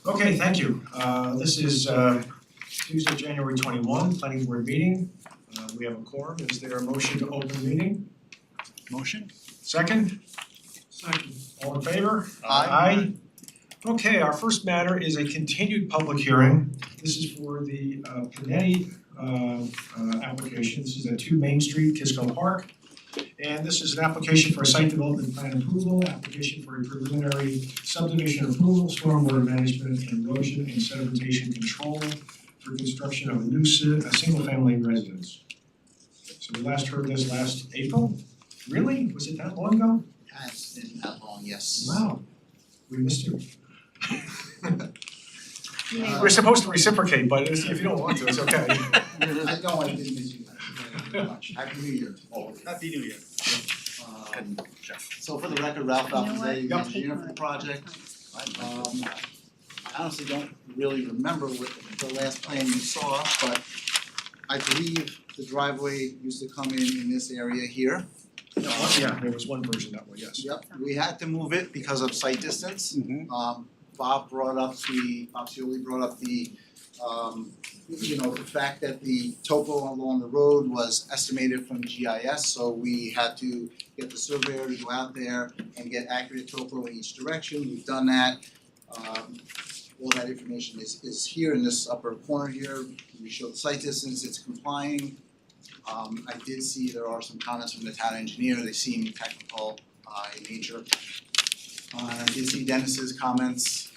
Okay, thank you. This is Tuesday, January 21, planning board meeting. We have a quorum. Is there a motion to open the meeting? Motion? Second? Second. All in favor? Aye. Okay, our first matter is a continued public hearing. This is for the Panetti application. This is at 2 Main Street, Kisco Park. And this is an application for a site development plan approval, application for a preliminary subdivision approval, stormwater management, and erosion and sedimentation control for construction of a single-family residence. So we last heard this last April? Really? Was it that long ago? Has been that long, yes. Wow, we missed you. We're supposed to reciprocate, but if you don't want to, it's okay. I know I didn't miss you very much. Happy New Year. Happy New Year. So for the record, Ralph Alfazay, Yep. engineer for the project. I honestly don't really remember what the last plan you saw, but I believe the driveway used to come in this area here. Yeah, there was one version that way, yes. Yep, we had to move it because of site distance. Bob Cioli brought up the the fact that the topo along the road was estimated from GIS, so we had to get the surveyor to go out there and get accurate topo in each direction. We've done that. All that information is here in this upper corner here. We show the site distance, it's complying. I did see there are some comments from the town engineer, they seem technical in nature. I did see Dennis's comments,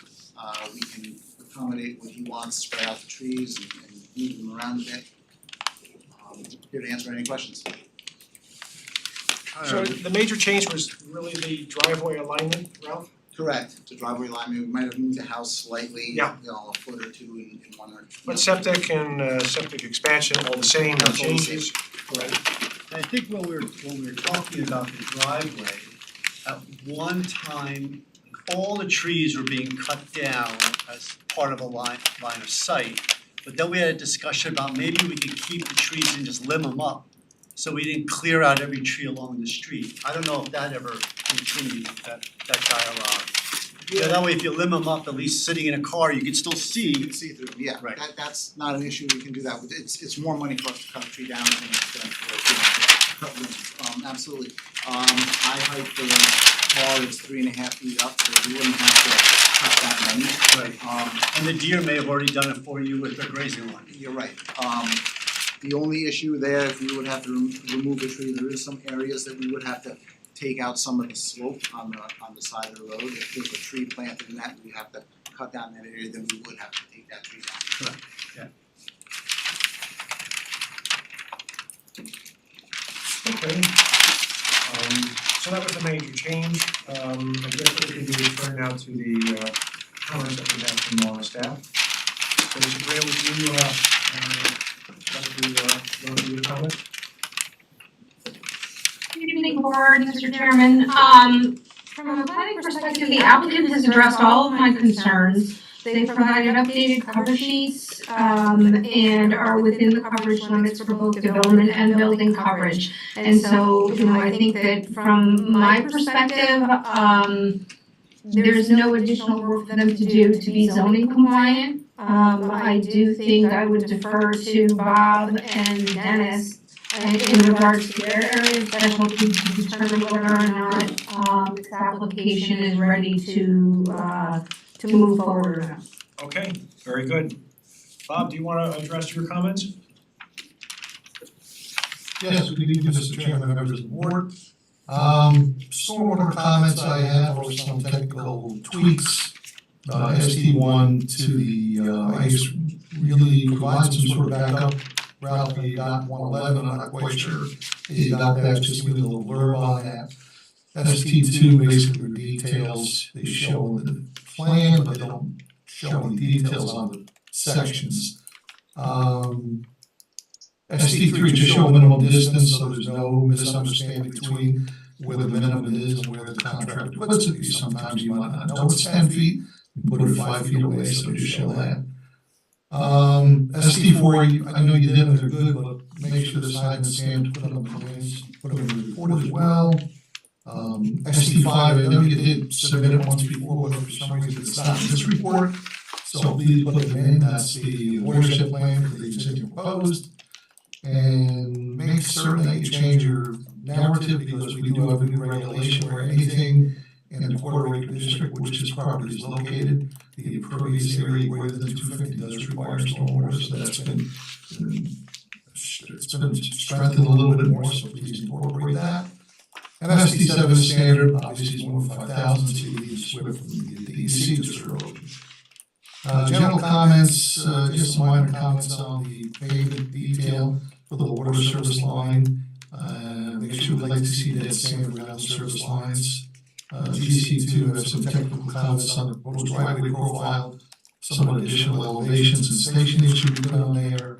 we can accommodate what he wants, spread out the trees and move them around a bit. Here to answer any questions. So the major change was really the driveway alignment, Ralph? Correct, the driveway alignment, we might have moved the house slightly, Yeah. a foot or two in one or. But septic and septic expansion, all the same, no changes? Correct. I think when we were talking about the driveway, at one time, all the trees were being cut down as part of a line of sight. But then we had a discussion about maybe we could keep the trees and just limb them up, so we didn't clear out every tree along the street. I don't know if that ever continued, that dialogue. Yeah, that way if you limb them up, at least sitting in a car, you can still You see. can see through, yeah, Right. that's not an issue, we can do that, but it's more money for us to cut a tree down than for cut limbs, absolutely. Eye height for the car is 3.5 feet up, so we wouldn't have to cut that many. Right. And the deer may have already done it for you with their grazing line. You're right, the only issue there, if we would have to remove a tree, there is some areas that we would have to take out some of the slope on the side of the road. If there's a tree planted in that, we have to cut down that area, then we would have to take that tree down. Correct, yeah. Okay. So that was a major change. I guess what we can do is turn now to the comments that we have from staff. So Mr. Gray, would you like to your comment? Good evening, board, Mr. Chairman. From a planning perspective, the applicant has addressed all of my concerns. They provided updated cover sheets, and are within the coverage limits for both development and building coverage. And so, I think that from my perspective, there's no additional work for them to do to be zoning compliant. I do think I would defer to Bob and Dennis in regards to their area of specialty to determine whether or not this application is ready to move forward or not. Okay, very good. Bob, do you want to address your comments? Yes, good evening, Mr. Chairman, members of the board. Stormwater comments I have are some technical tweaks. ST1 to the, I guess, really provides some sort of backup. Ralph, you got 111, I'm not quite sure. You got that, just give me a little blurb on that. ST2 basically are details they show in the plan, but they don't show any details on the sections. ST3 just show minimum distance, so there's no misunderstanding between where the minimum is and where the contractor puts it. Sometimes you might not know it's 10 feet, you put it 5 feet away, so just show that. ST4, I know you did them, they're good, but make sure the side and stand, put them on the plans, put them in the report as well. ST5, I know you did submit it once before, but for some reason it's not in this report. So please put them in, that's the watershed plan for the existing proposed. And make certain that you change your narrative, because we do have a new regulation where anything in the quarter acre district, which this property is located, the impervious area greater than 250 does require stormwater, so that's been it's been strengthened a little bit more, so please incorporate that. And ST7 standard, obviously is 1 over 5,000, so you need to swim from the DEC district erosion. General comments, just some minor comments on the pavement detail for the water service line. Make sure we'd like to see that sand around the service lines. GC2 has some technical comments on the proposed driveway profile, some additional elevations and stationing should be put on there.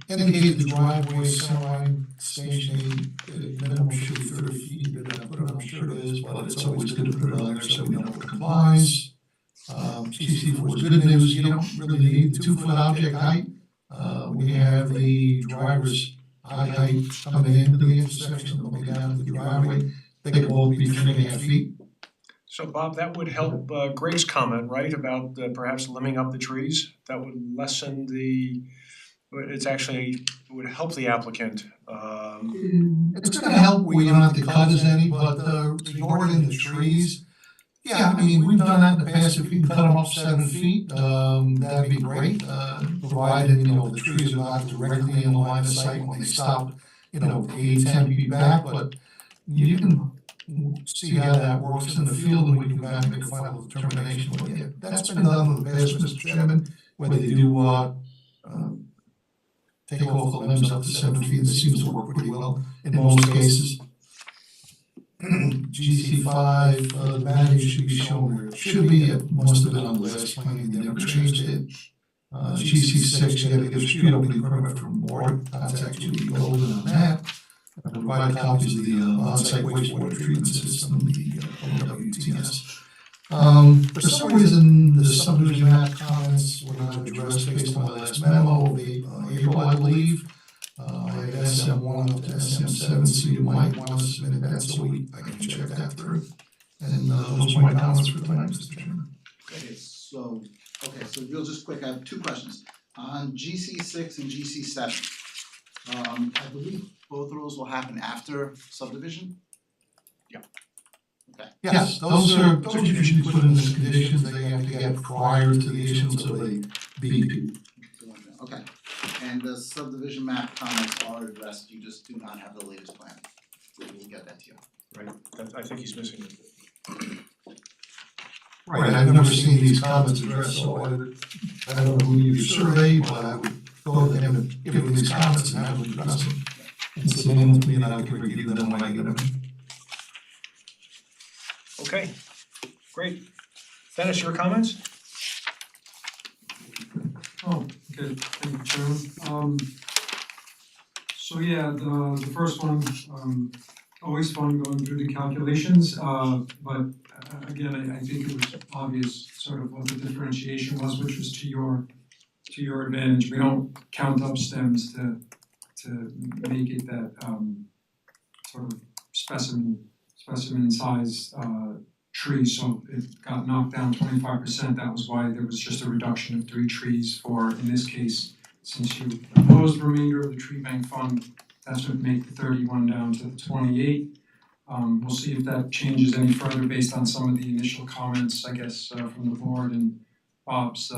Indicate the driveway, centerline, stationing, minimum should be 30 feet, but I put it, I'm sure it is, but it's always good to put it on there so we know it complies. GC4 is good news, you don't really need the 2-foot object height. We have the driver's height coming into the intersection, looking down to the driveway, they can both be 3.5 feet. So Bob, that would help Greg's comment, right, about perhaps limbing up the trees? That would lessen it would help the applicant. It's gonna help where you don't have to cut as any, but regarding the trees, yeah, I mean, we've done that in the past, if you can cut them up 7 feet, that'd be great, provided, the trees are not directly in the line of sight when they stop, 8, 10 feet back, but you can see how that works in the field, and we can back and make a final determination, but yeah, that's been done in the past, Mr. Chairman, where they do, take off the limbs up to 7 feet, it seems to work pretty well in most cases. GC5, the value should be shown where it should be, it must have been on the last plan, they never changed it. GC6, you gotta get a street opening permit from board, contact Judy Golden on that. Provide copies of the on-site wastewater treatment system, the OWTS. For some reason, the subdivision map comments were not addressed based on my last memo of April, I believe. I had SM1 up to SM7, so you might want to submit that so I can check that through. And those are my comments for tonight, Mr. Chairman. Okay, so real just quick, I have 2 questions. On GC6 and GC7, I believe both of those will happen after subdivision? Yeah. Okay. Yes, those usually put in as conditions that you have to get prior to the issuance of a BEP. Okay, and the subdivision map comments are addressed, you just do not have the latest plan. We'll get that to you. Right, I think he's missing it. Right, I've never seen these comments addressed, so I don't know who you survey, but I would go to him and give him these comments and have him address them. And submit them to me and I can review them when I get them. Okay, great. Dennis, your comments? Oh, okay, thank you, Chairman. So yeah, the first one, always fun going through the calculations, but again, I think it was obvious sort of what the differentiation was, which was to your advantage. We don't count up stems to make it that sort of specimen size tree, so it got knocked down 25%. That was why there was just a reduction of 3 trees for, in this case, since you proposed the remainder of the tree bank fund, that's what made the 31 down to the 28. We'll see if that changes any further based on some of the initial comments, I guess, from the board and Bob's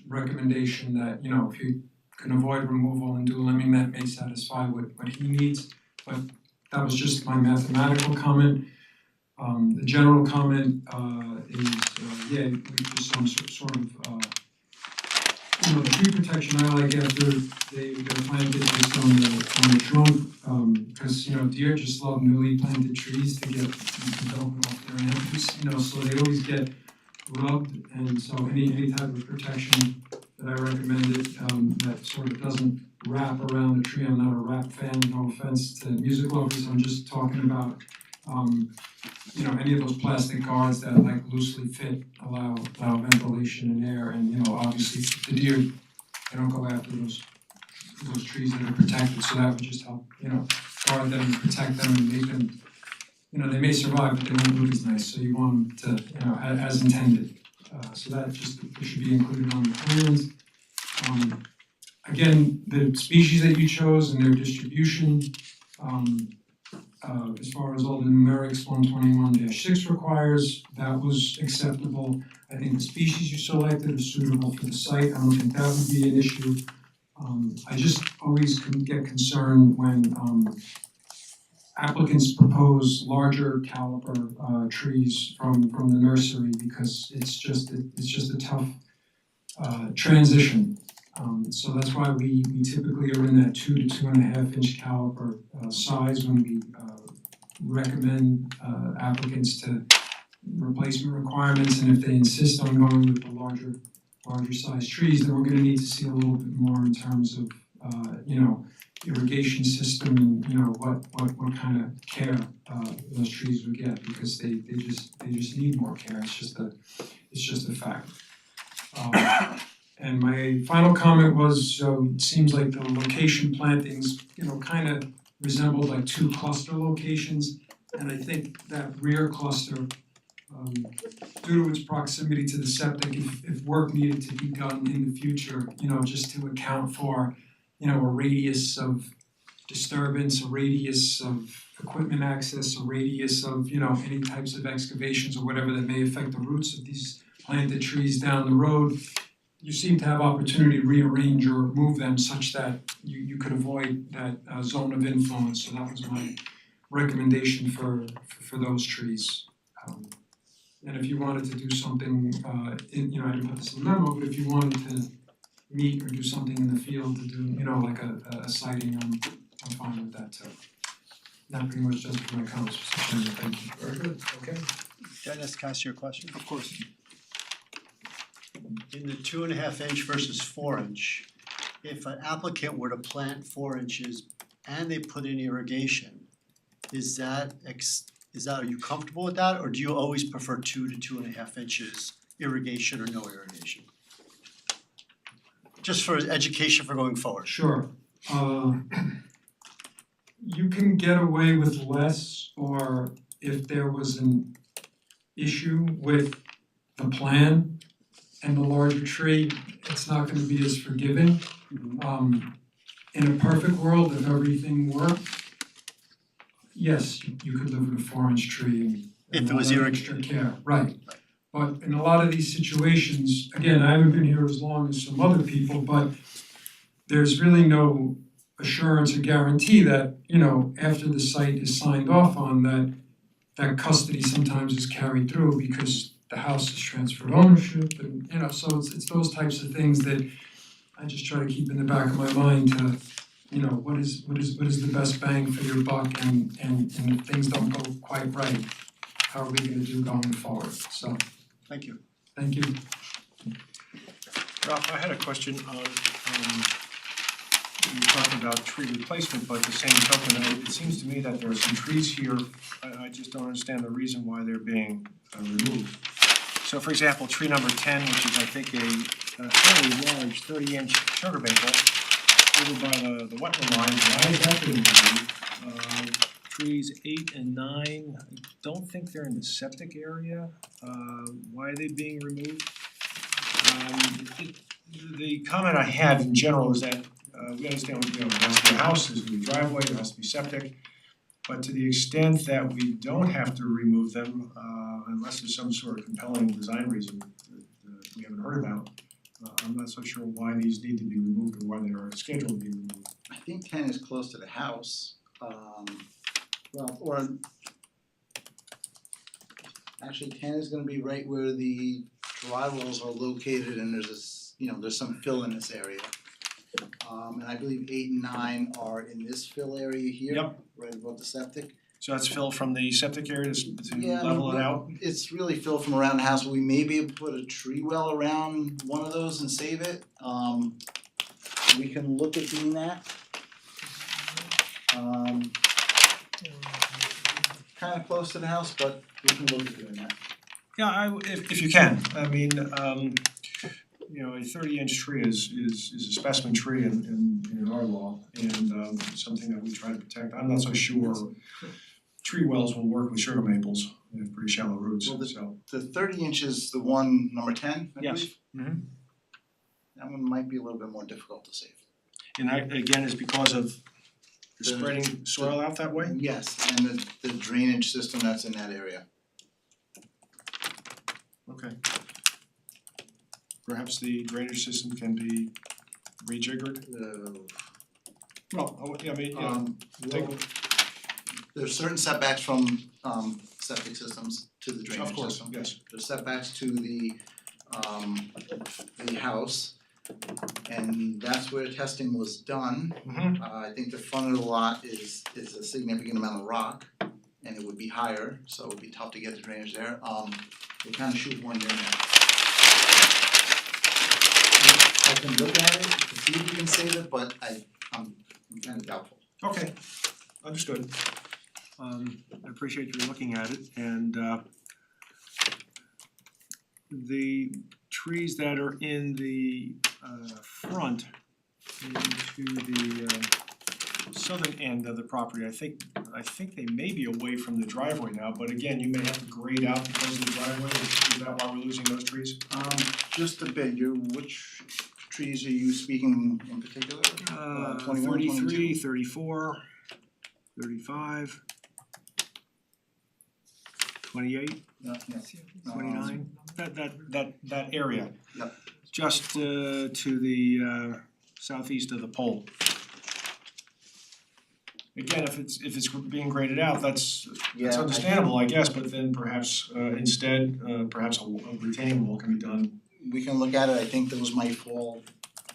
recommendation that, if you can avoid removal and do limbing, that may satisfy what he needs. But that was just my mathematical comment. The general comment is, we just some sort of, the tree protection I like after they're planted based on the trunk, because deer just love newly planted trees to get development off their antlers, so they always get rubbed, and so any type of protection that I recommended that sort of doesn't wrap around the tree. I'm not a wrap fan, no offense to music lovers. I'm just talking about any of those plastic guards that like loosely fit, allow ventilation and air, and obviously the deer, they don't go after those those trees that are protected, so that would just help, guard them, protect them, and make them, they may survive, but they won't look as nice, so you want them to, as intended. So that should be included on the plans. Again, the species that you chose and their distribution, as far as all the numerics 121-6 requires, that was acceptable. I think the species you selected are suitable for the site, I don't think that would be an issue. I just always get concerned when applicants propose larger caliber trees from the nursery because it's just a tough transition. So that's why we typically are in that 2 to 2.5 inch caliber size when we recommend applicants to replacement requirements, and if they insist on going with the larger size trees, then we're gonna need to see a little bit more in terms of irrigation system and what kind of care those trees would get, because they just need more care. It's just a fact. And my final comment was, it seems like the location plantings, kind of resembled like 2 cluster locations, and I think that rear cluster, due to its proximity to the septic, if work needed to be done in the future, just to account for, a radius of disturbance, a radius of equipment access, a radius of, any types of excavations or whatever that may affect the roots of these planted trees down the road, you seem to have opportunity to rearrange or move them such that you could avoid that zone of influence. So that was my recommendation for those trees. And if you wanted to do something, I didn't put this in the memo, but if you wanted to meet or do something in the field to do, like a sighting, I'm fine with that too. That pretty much does it for my comments, Mr. Chairman. Thank you. Very good, okay. Dennis, can I ask you a question? Of course. In the 2.5 inch versus 4 inch, if an applicant were to plant 4 inches and they put in irrigation, are you comfortable with that, or do you always prefer 2 to 2.5 inches irrigation or no irrigation? Just for education for going forward. Sure. You can get away with less, or if there was an issue with the plan and the larger tree, it's not gonna be as forgiving. In a perfect world, if everything worked, yes, you could live with a 4 inch tree and If it was all that irrigated. extra care, right. But in a lot of these situations, again, I haven't been here as long as some other people, but there's really no assurance or guarantee that, after the site is signed off on, that custody sometimes is carried through because the house is transferred ownership, and so it's those types of things that I just try to keep in the back of my mind to, what is the best bang for your buck, and if things don't go quite right, how are we gonna do going forward? So Thank you. thank you. Ralph, I had a question on, you were talking about tree replacement, but the same token, it seems to me that there are some trees here, I just don't understand the reason why they're being removed. So for example, tree number 10, which is I think a fairly large 30-inch sugar maple over by the wetland line, why is that being removed? Trees 8 and 9, I don't think they're in the septic area, why are they being removed? The comment I had in general is that we understand, there has to be a house, there's gonna be a driveway, there has to be septic. But to the extent that we don't have to remove them, unless there's some sort of compelling design reason that we haven't heard about, I'm not so sure why these need to be removed or why they are scheduled to be removed. I think 10 is close to the house, actually 10 is gonna be right where the dry wells are located, and there's some fill in this area. And I believe 8 and 9 are in this fill area here. Yep. Right above the septic. So that's fill from the septic area to Yeah, level it out? It's really filled from around the house, we may be able to put a tree well around one of those and save it. We can look at doing that. Kinda close to the house, but we can look at doing that. Yeah, if you can, I mean, you know, a 30-inch tree is a specimen tree in our law and something that we try to protect. I'm not so sure tree wells will work with sugar maples. They have pretty shallow roots, Well, so. The 30 inch is the one number 10, I Yes. believe. Mhm. That one might be a little bit more difficult to save. And that again is because of the The- spreading soil out that way? Yes, and the drainage system that's in that area. Okay. Perhaps the drainage system can be rejiggered? Well, I mean, you know, take- Well, there's certain setbacks from septic systems to the drainage of course, system. yes. There's setbacks to the house. And that's where testing was done. Mhm. I think the front of the lot is a significant amount of rock and it would be higher, so it would be tough to get the drainage there. They kind of shoehorned in there. I can look at it to see if we can save it, but I'm kind of doubtful. Okay, understood. I appreciate you looking at it and the trees that are in the front into the southern end of the property, I think they may be away from the driveway now, but again, you may have to grade out because of the driveway. Is that why we're losing those trees? Just a bit, which trees are you speaking in particular? 21, 33, 34, 35, 28, Yeah. 29, that area. Yep. Just to the southeast of the pole. Again, if it's being graded out, that's Yeah, understandable, I guess, but then perhaps instead, perhaps a retaining wall can be done. We can look at it, I think those might fall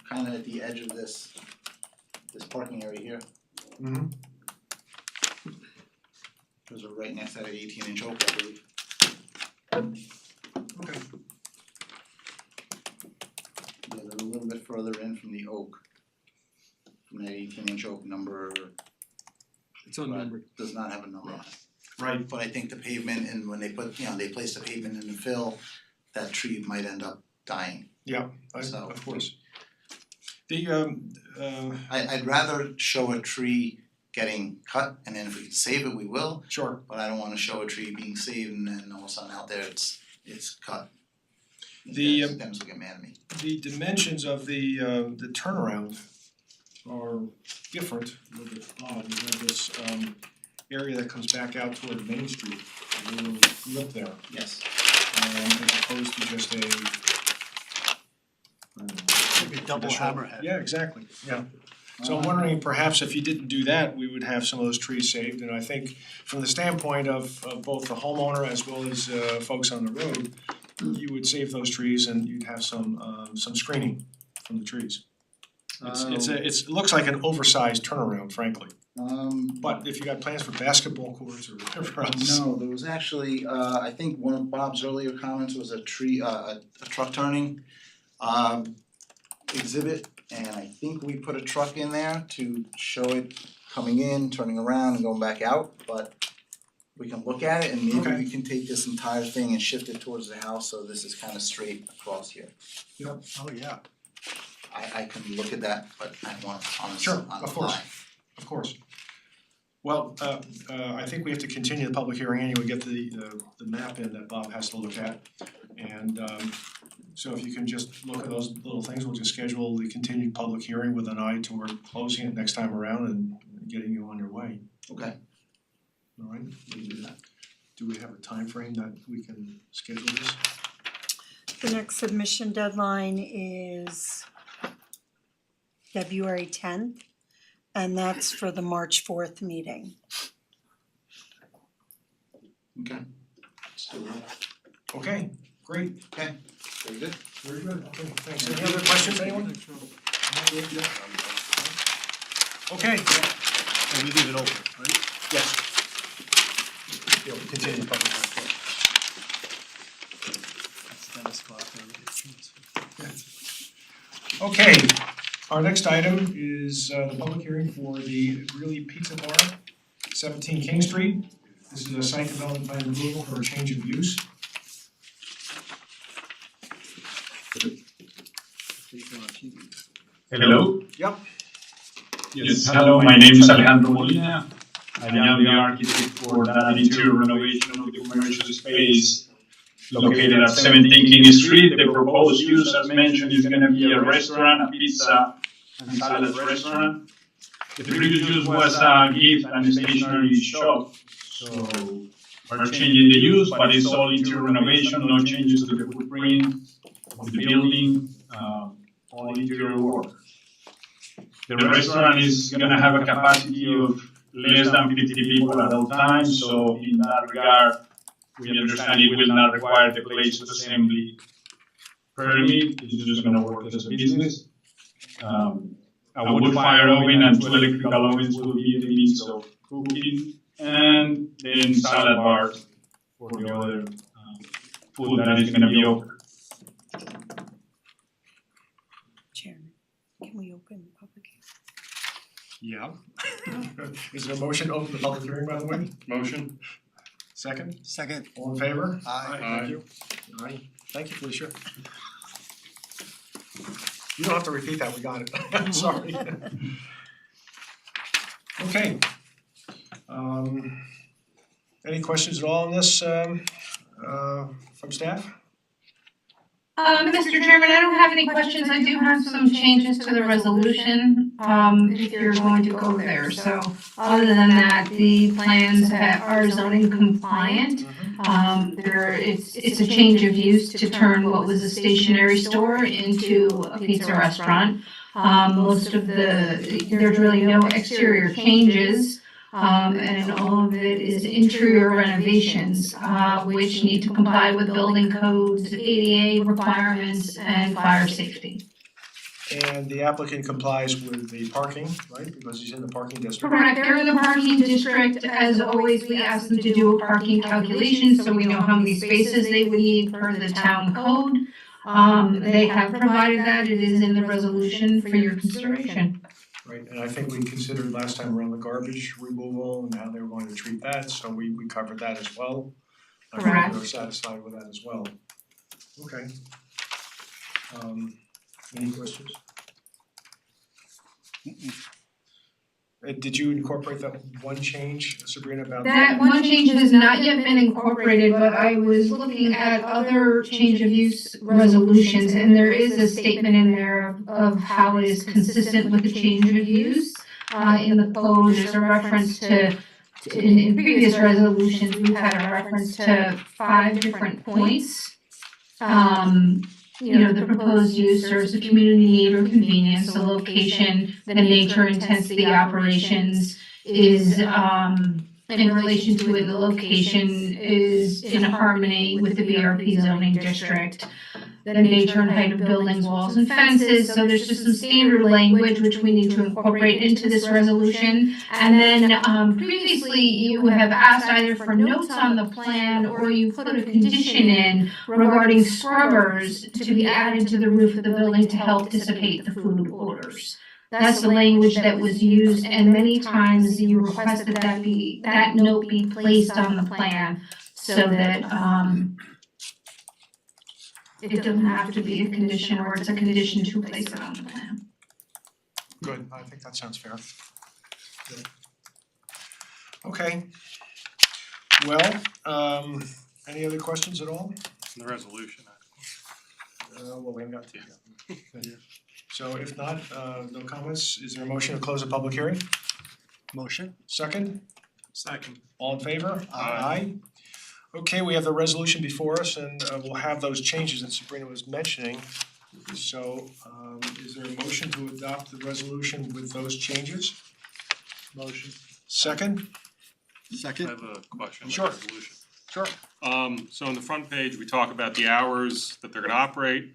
kind of at the edge of this parking area here. Mm-hmm. Those are right next to that 18-inch oak, I believe. Okay. Yeah, they're a little bit further in from the oak. From that 18-inch oak number. It's unnumbered. Does not have a number on it. Right. But I think the pavement and when they they place the pavement in the fill, that tree might end up dying. Yeah, So- of course. The I'd rather show a tree getting cut and then if we can save it, we will. sure. But I don't wanna show a tree being saved and then all of a sudden out there it's cut. The, Stems will get mad at me. The dimensions of the turnaround are different, a little bit odd. You have this area that comes back out toward Main Street, a little lip there, Yes. as opposed to just Like a double traditional- hammerhead. Yeah, exactly, yeah. So I'm wondering perhaps if you didn't do that, we would have some of those trees saved, and I think from the standpoint of both the homeowner as well as folks on the road, you would save those trees and you'd have some screening from the trees. It looks like an oversized turnaround, frankly, but if you got plans for basketball courts or whatever else. No, there was actually, I think one of Bob's earlier comments was a truck turning exhibit. And I think we put a truck in there to show it coming in, turning around and going back out, but we can look at it and maybe Okay. we can take this entire thing and shift it towards the house, so this is kind of straight across here. Yep, oh yeah, I can look at that, but I want on Sure, the of course. fly. of course. Well, I think we have to continue the public hearing anyway, get the map in that Bob has to look at. And so if you can just look at those little things, we'll just schedule the continued public hearing with an eye toward closing it next time around and getting you on your way, Okay, all right? we can do that. Do we have a time frame that we can schedule this? The next submission deadline is February 10th, and that's for the March 4th meeting. Okay. Let's do it. Okay, great, Okay, very good. very good, okay, thanks. Any other questions, anyone? Okay, And we leave it open, right? yes. Yeah, we'll continue the public hearing. That's Dennis Clark. Okay, our next item is the public hearing for the Greeley Pizza Bar, 17 King Street. This is a site development plan approval for a change of use. Hello? Yep. Yes, hello, my name is Alejandro Molina. I am the architect for that interior renovation of the commercial space located at 17 King Street. The proposed use, as mentioned, is gonna be a restaurant, a pizza and salad restaurant. The previous use was a gift and stationery shop, so we're changing the use, but it's all interior renovation, no changes to the footprint of the building, all interior work. The restaurant is gonna have a capacity of less than 50 people at all times, so in that regard, we understand it will not require the place of assembly permit, it's just gonna work as a business. A wood fire oven and 2 electrical ovens will be the means of cooking, and then salad bars for the other food that is gonna be offered. Chairman, can we open the public hearing? Yeah. Is there a motion to open the public hearing, by the way? Motion? Second? Second. All in favor? Aye. Thank you. Aye. Thank you, Felicia. You don't have to repeat that, we got it. Sorry. Okay. Any questions at all on this from staff? Mr. Chairman, I don't have any questions. I do have some changes to the resolution, if you're going to go there. So other than that, the plans are zoning compliant. It's a change of use to turn what was a stationery store into a pizza restaurant. Most of there's really no exterior changes. And all of it is interior renovations, which need to comply with building codes, ADA requirements, and fire safety. And the applicant complies with the parking, right, because he's in the parking district? Correct, they're in the parking district. As always, we ask them to do a parking calculation, so we know how many spaces they would need per the town code. They have provided that, it is in the resolution for your consideration. Right, and I think we considered last time around the garbage removal and how they were going to treat that, so we covered that as well. I Correct. think we're satisfied with that as well. Okay. Any questions? Did you incorporate that one change, Sabrina, about That one change has not yet been incorporated, but I was looking at other change of use resolutions, and there is a statement in there of how it is consistent with the change of use. In the code, there's a reference to, in previous resolutions, we've had a reference to 5 different points. The proposed use serves a community need or convenience, the location, the nature, intensity, operations is in relation to it, the location is in harmony with the BRP zoning district. The nature and height of buildings, walls and fences, so there's just some standard language which we need to incorporate into this resolution. And then previously you have asked either for notes on the plan or you put a condition in regarding scrubbers to be added to the roof of the building to help dissipate the food odors. That's the language that was used, and many times you requested that note be placed on the plan so that it doesn't have to be a condition, or it's a condition to place it on the plan. Good, I think that sounds fair. Good. Okay. Well, any other questions at all? The resolution. Well, we haven't got to yet. So if not, no comments, is there a motion to close the public hearing? Motion? Second? Second. All in favor? Aye. Okay, we have the resolution before us and we'll have those changes that Sabrina was mentioning. So is there a motion to adopt the resolution with those changes? Motion. Second? I Second. have a question on Sure. the resolution. Sure. So on the front page, we talk about the hours that they're gonna operate,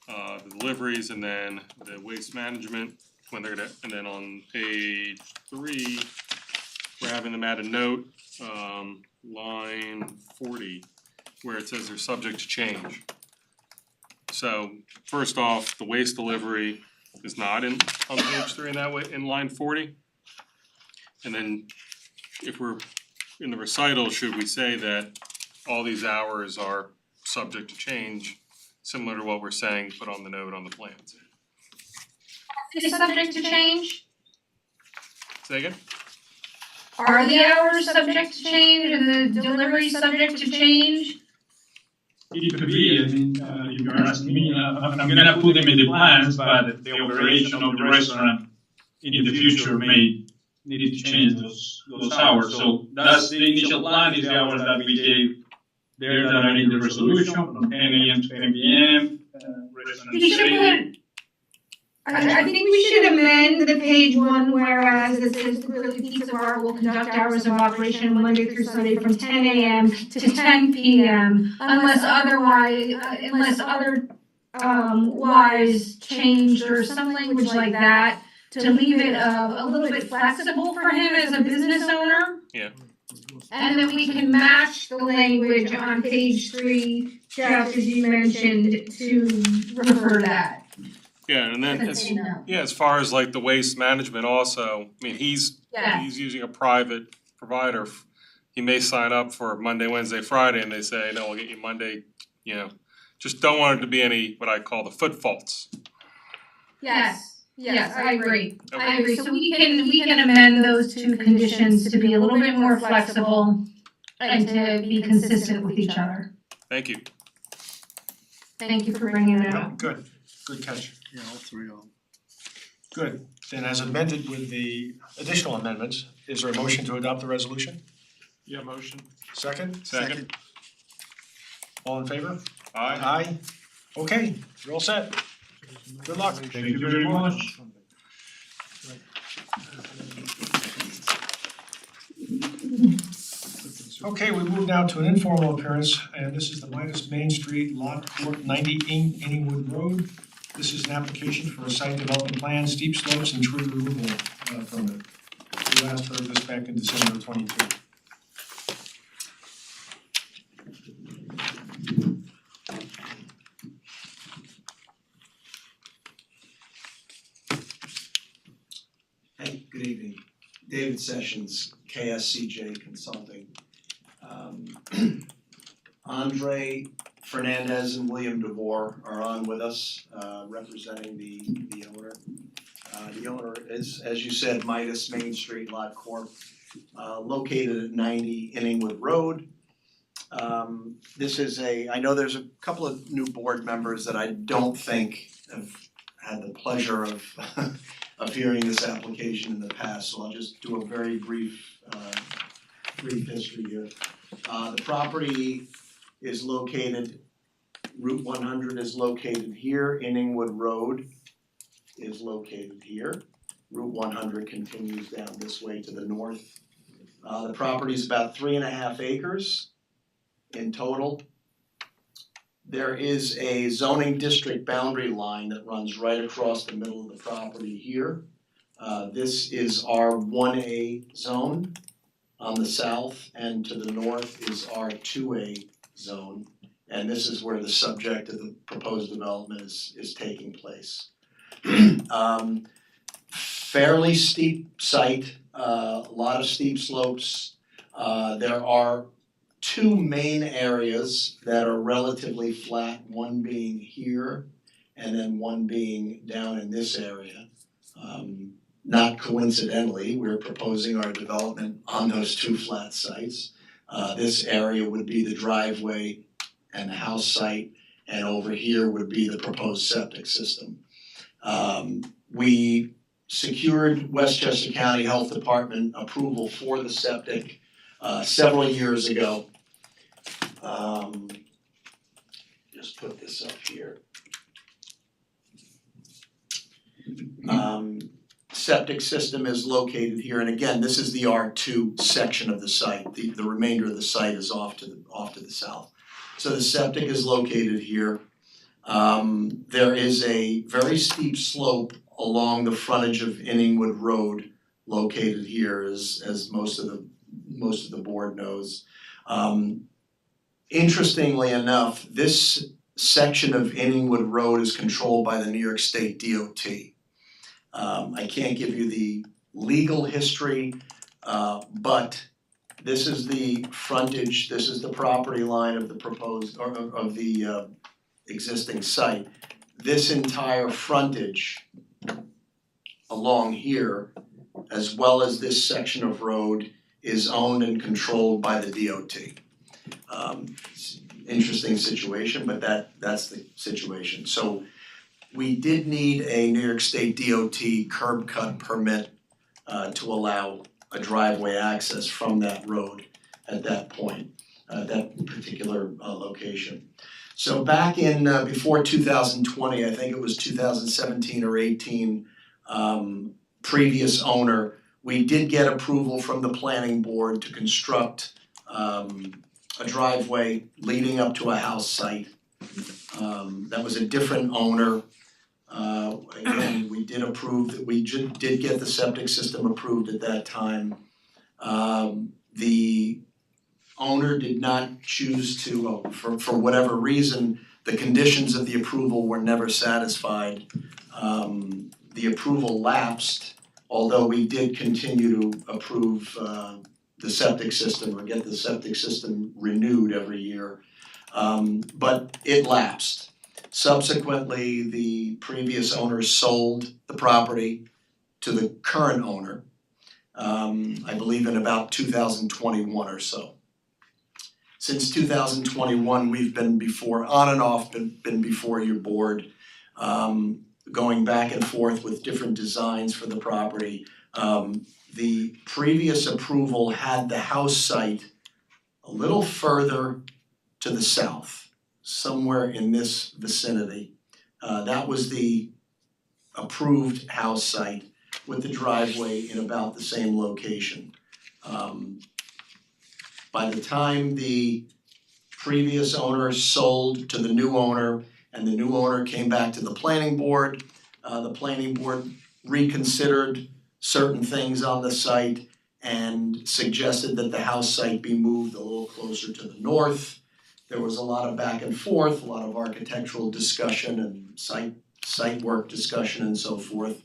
the deliveries, and then the waste management, when they're gonna, and then on page 3, we're having them add a note, line 40, where it says they're subject to change. So first off, the waste delivery is not on page 3 in that way, in line 40. And then if we're in the recital, should we say that all these hours are subject to change, similar to what we're saying, put on the note on the plans? is subject to change? Say again? Are the hours subject to change and the delivery subject to change? It could be, I mean, if you're asking me, I'm gonna put them in the plans, but the operation of the restaurant in the future may need to change those hours. So that's the initial plan, is the hours that we gave there that are in the resolution, from 10 AM to 10 PM. Restaurant We should safety. put, I think we should amend the page one, whereas it says Clearly Pizza Bar will conduct hours of operation Monday through Sunday from 10 AM to 10 PM unless other wise changed or some language like that to leave it a little bit flexible for him as a business owner. Yeah. And then we can match the language on page 3, Jeff, as you mentioned, to refer that. Yeah, and then as far as like the waste management also, I mean, he's using a private provider. He may sign up for Monday, Wednesday, Friday, and they say, no, we'll get you Monday, you know. Just don't want it to be any, what I call the foot faults. Yes, I agree. Okay. I agree, so we can amend those two conditions to be a little bit more flexible and to be consistent with each other. Thank you. Thank you for bringing it up. Good catch. Yeah, all three of them. Good. Then as amended with the additional amendments, is there a motion to adopt the resolution? Yeah, motion. Second? Second. All in favor? Aye. Aye. Okay, you're all set. Good luck. Thank you very much. Okay, we move now to an informal appearance, and this is the Midas Main Street Lot Court 90 Inningwood Road. This is an application for a site development plan, steep slopes and tree removal permit. We last heard this back in December of 22. Hey, good evening. David Sessions, KSCJ Consulting. Andre Fernandez and William DeVore are on with us, representing the owner. The owner is, as you said, Midas Main Street Lot Corp., located at 90 Inningwood Road. This is I know there's a couple of new board members that I don't think have had the pleasure of of hearing this application in the past, so I'll just do a very brief history here. The property is located, Route 100 is located here, Inningwood Road is located here. Route 100 continues down this way to the north. The property is about 3.5 acres in total. There is a zoning district boundary line that runs right across the middle of the property here. This is our 1A zone on the south, and to the north is our 2A zone. And this is where the subject of the proposed development is taking place. Fairly steep site, a lot of steep slopes. There are two main areas that are relatively flat, one being here and then one being down in this area. Not coincidentally, we're proposing our development on those two flat sites. This area would be the driveway and the house site, and over here would be the proposed septic system. We secured Westchester County Health Department approval for the septic several years ago. Just put this up here. Septic system is located here, and again, this is the R2 section of the site. The remainder of the site is off to the south. So the septic is located here. There is a very steep slope along the frontage of Inningwood Road located here, as most of the board knows. Interestingly enough, this section of Inningwood Road is controlled by the New York State DOT. I can't give you the legal history, but this is the frontage, this is the property line of the proposed, or of the existing site. This entire frontage along here, as well as this section of road, is owned and controlled by the DOT. It's an interesting situation, but that's the situation. So we did need a New York State DOT curb cut permit to allow a driveway access from that road at that point, that particular location. So back in before 2020, I think it was 2017 or 18, previous owner, we did get approval from the planning board to construct a driveway leading up to a house site. That was a different owner. Again, we did approve that we did get the septic system approved at that time. The owner did not choose to, for whatever reason, the conditions of the approval were never satisfied. The approval lapsed, although we did continue to approve the septic system or get the septic system renewed every year. But it lapsed. Subsequently, the previous owner sold the property to the current owner, I believe in about 2021 or so. Since 2021, we've been on and off been before your board, going back and forth with different designs for the property. The previous approval had the house site a little further to the south, somewhere in this vicinity. That was the approved house site with the driveway in about the same location. By the time the previous owner sold to the new owner and the new owner came back to the planning board reconsidered certain things on the site and suggested that the house site be moved a little closer to the north. There was a lot of back and forth, a lot of architectural discussion and site work discussion and so forth.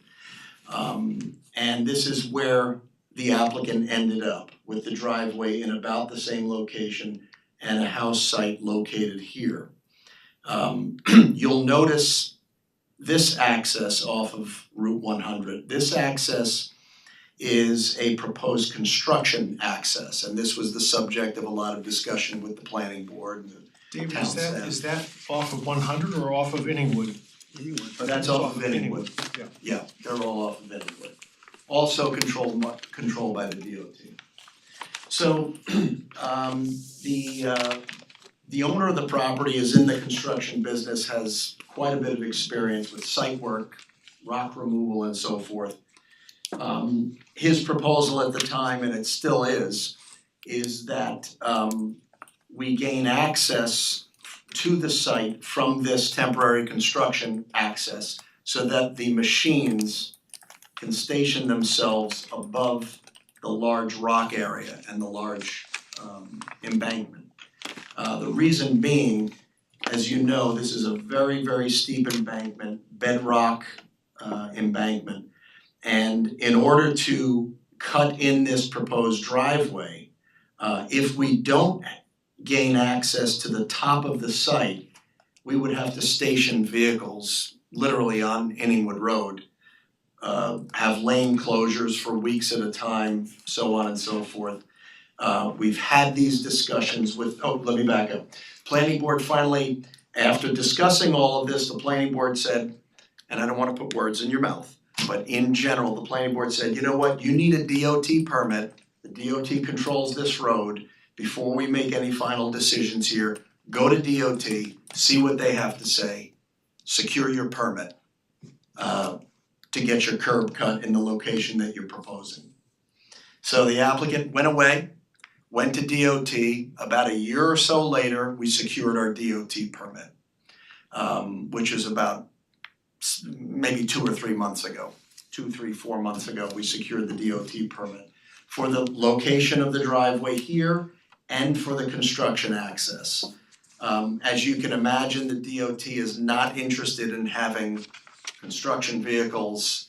And this is where the applicant ended up, with the driveway in about the same location and a house site located here. You'll notice this access off of Route 100. This access is a proposed construction access, and this was the subject of a lot of discussion with the planning board and the David, town staff. is that off of 100 or off of Inningwood? But that's off of Inningwood. Yeah. Yeah, they're all off of Inningwood. Also controlled by the DOT. So the owner of the property is in the construction business, has quite a bit of experience with site work, rock removal and so forth. His proposal at the time, and it still is that we gain access to the site from this temporary construction access so that the machines can station themselves above the large rock area and the large embankment. The reason being, as you know, this is a very, very steep embankment, bedrock embankment. And in order to cut in this proposed driveway, if we don't gain access to the top of the site, we would have to station vehicles literally on Inningwood Road, have lane closures for weeks at a time, so on and so forth. We've had these discussions with, let me back up. Planning board finally, after discussing all of this, the planning board said, and I don't wanna put words in your mouth, but in general, the planning board said, you know what, you need a DOT permit. The DOT controls this road. Before we make any final decisions here, go to DOT, see what they have to say, secure your permit to get your curb cut in the location that you're proposing. So the applicant went away, went to DOT. About a year or so later, we secured our DOT permit, which is about maybe 2 or 3 months ago. 2, 3, 4 months ago, we secured the DOT permit for the location of the driveway here and for the construction access. As you can imagine, the DOT is not interested in having construction vehicles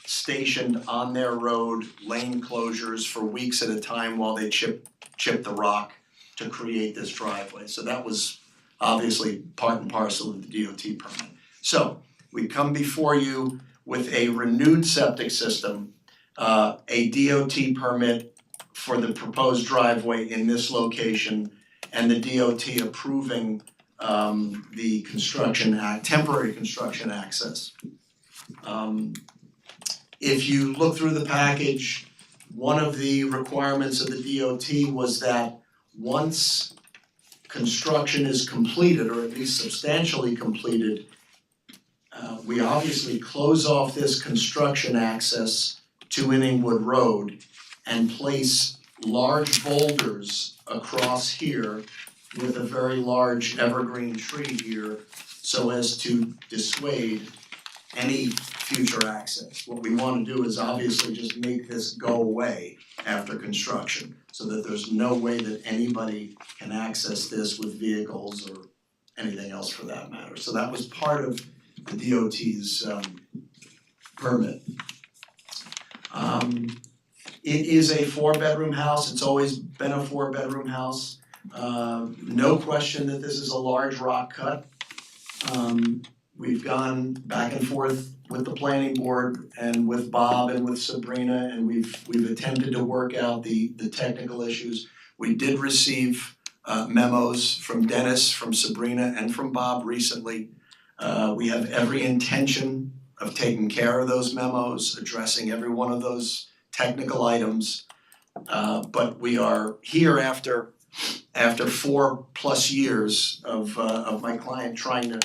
stationed on their road, lane closures for weeks at a time while they chip the rock to create this driveway. So that was obviously part and parcel of the DOT permit. So we come before you with a renewed septic system, a DOT permit for the proposed driveway in this location, and the DOT approving the temporary construction access. If you look through the package, one of the requirements of the DOT was that once construction is completed, or at least substantially completed, we obviously close off this construction access to Inningwood Road and place large boulders across here with a very large evergreen tree here so as to dissuade any future access. What we wanna do is obviously just make this go away after construction so that there's no way that anybody can access this with vehicles or anything else for that matter. So that was part of the DOT's permit. It is a 4-bedroom house, it's always been a 4-bedroom house. No question that this is a large rock cut. We've gone back and forth with the planning board and with Bob and with Sabrina, and we've attempted to work out the technical issues. We did receive memos from Dennis, from Sabrina, and from Bob recently. We have every intention of taking care of those memos, addressing every one of those technical items. But we are here after 4+ years of my client trying to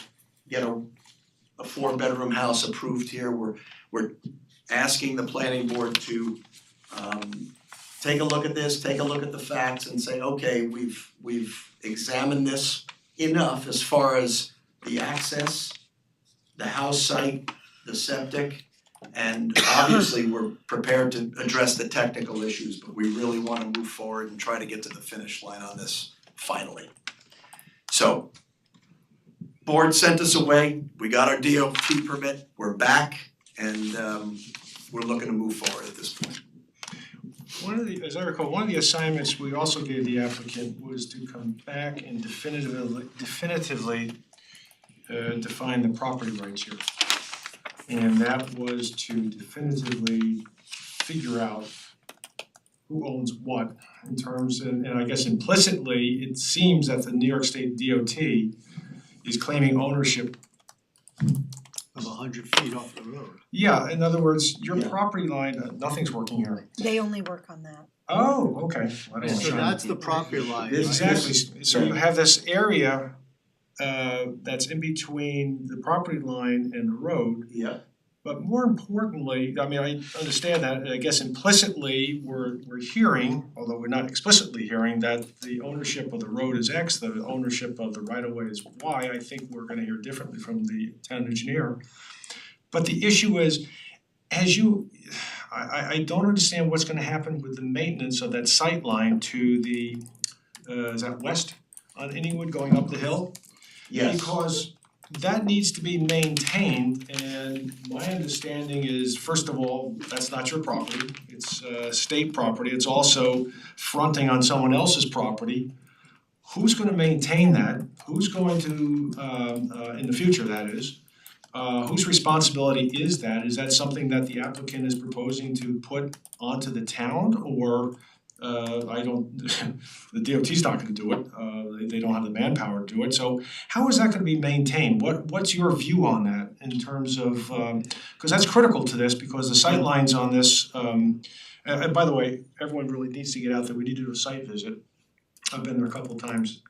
get a 4-bedroom house approved here. We're asking the planning board to take a look at this, take a look at the facts and say, okay, we've examined this enough as far as the access, the house site, the septic, and obviously we're prepared to address the technical issues, but we really wanna move forward and try to get to the finish line on this finally. So, board sent us away, we got our DOT permit, we're back, and we're looking to move forward at this point. As I recall, one of the assignments we also gave the applicant was to come back and definitively define the property rights here. And that was to definitively figure out who owns what in terms, and I guess implicitly, it seems that the New York State DOT is claiming ownership. Of 100 feet off the road. Yeah, in other words, your Yeah. property line, nothing's working here. They only work on that. Oh, okay. I don't So know. that's the property line, right? Exactly, so you have this area that's in between the property line and the road. Yeah. But more importantly, I mean, I understand that, and I guess implicitly, we're hearing, although we're not explicitly hearing, that the ownership of the road is X, the ownership of the right of way is Y. I think we're gonna hear differently from the town engineer. But the issue is, I don't understand what's gonna happen with the maintenance of that sight line to the is that west on Inningwood going up the hill? Yes. Because that needs to be maintained, and my understanding is, first of all, that's not your property, it's state property, it's also fronting on someone else's property. Who's gonna maintain that? Who's going to, in the future that is, whose responsibility is that? Is that something that the applicant is proposing to put onto the town, or I don't, the DOT's not gonna do it, they don't have the manpower to do it, so how is that gonna be maintained? What's your view on that in terms of, cause that's critical to this, because the sight lines on this, and by the way, everyone really needs to get out there, we need to do a site visit. I've been there a couple of times.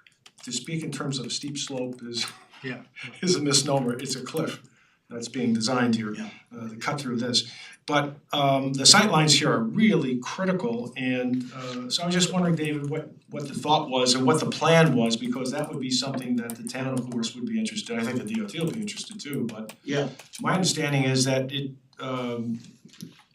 To speak in terms of a steep slope is Yeah. is a misnomer, it's a cliff that's being designed here, Yeah. to cut through this. But the sight lines here are really critical, and so I was just wondering, David, what the thought was and what the plan was, because that would be something that the town, of course, would be interested in. I think the DOT will be interested too, but Yeah. my understanding is that it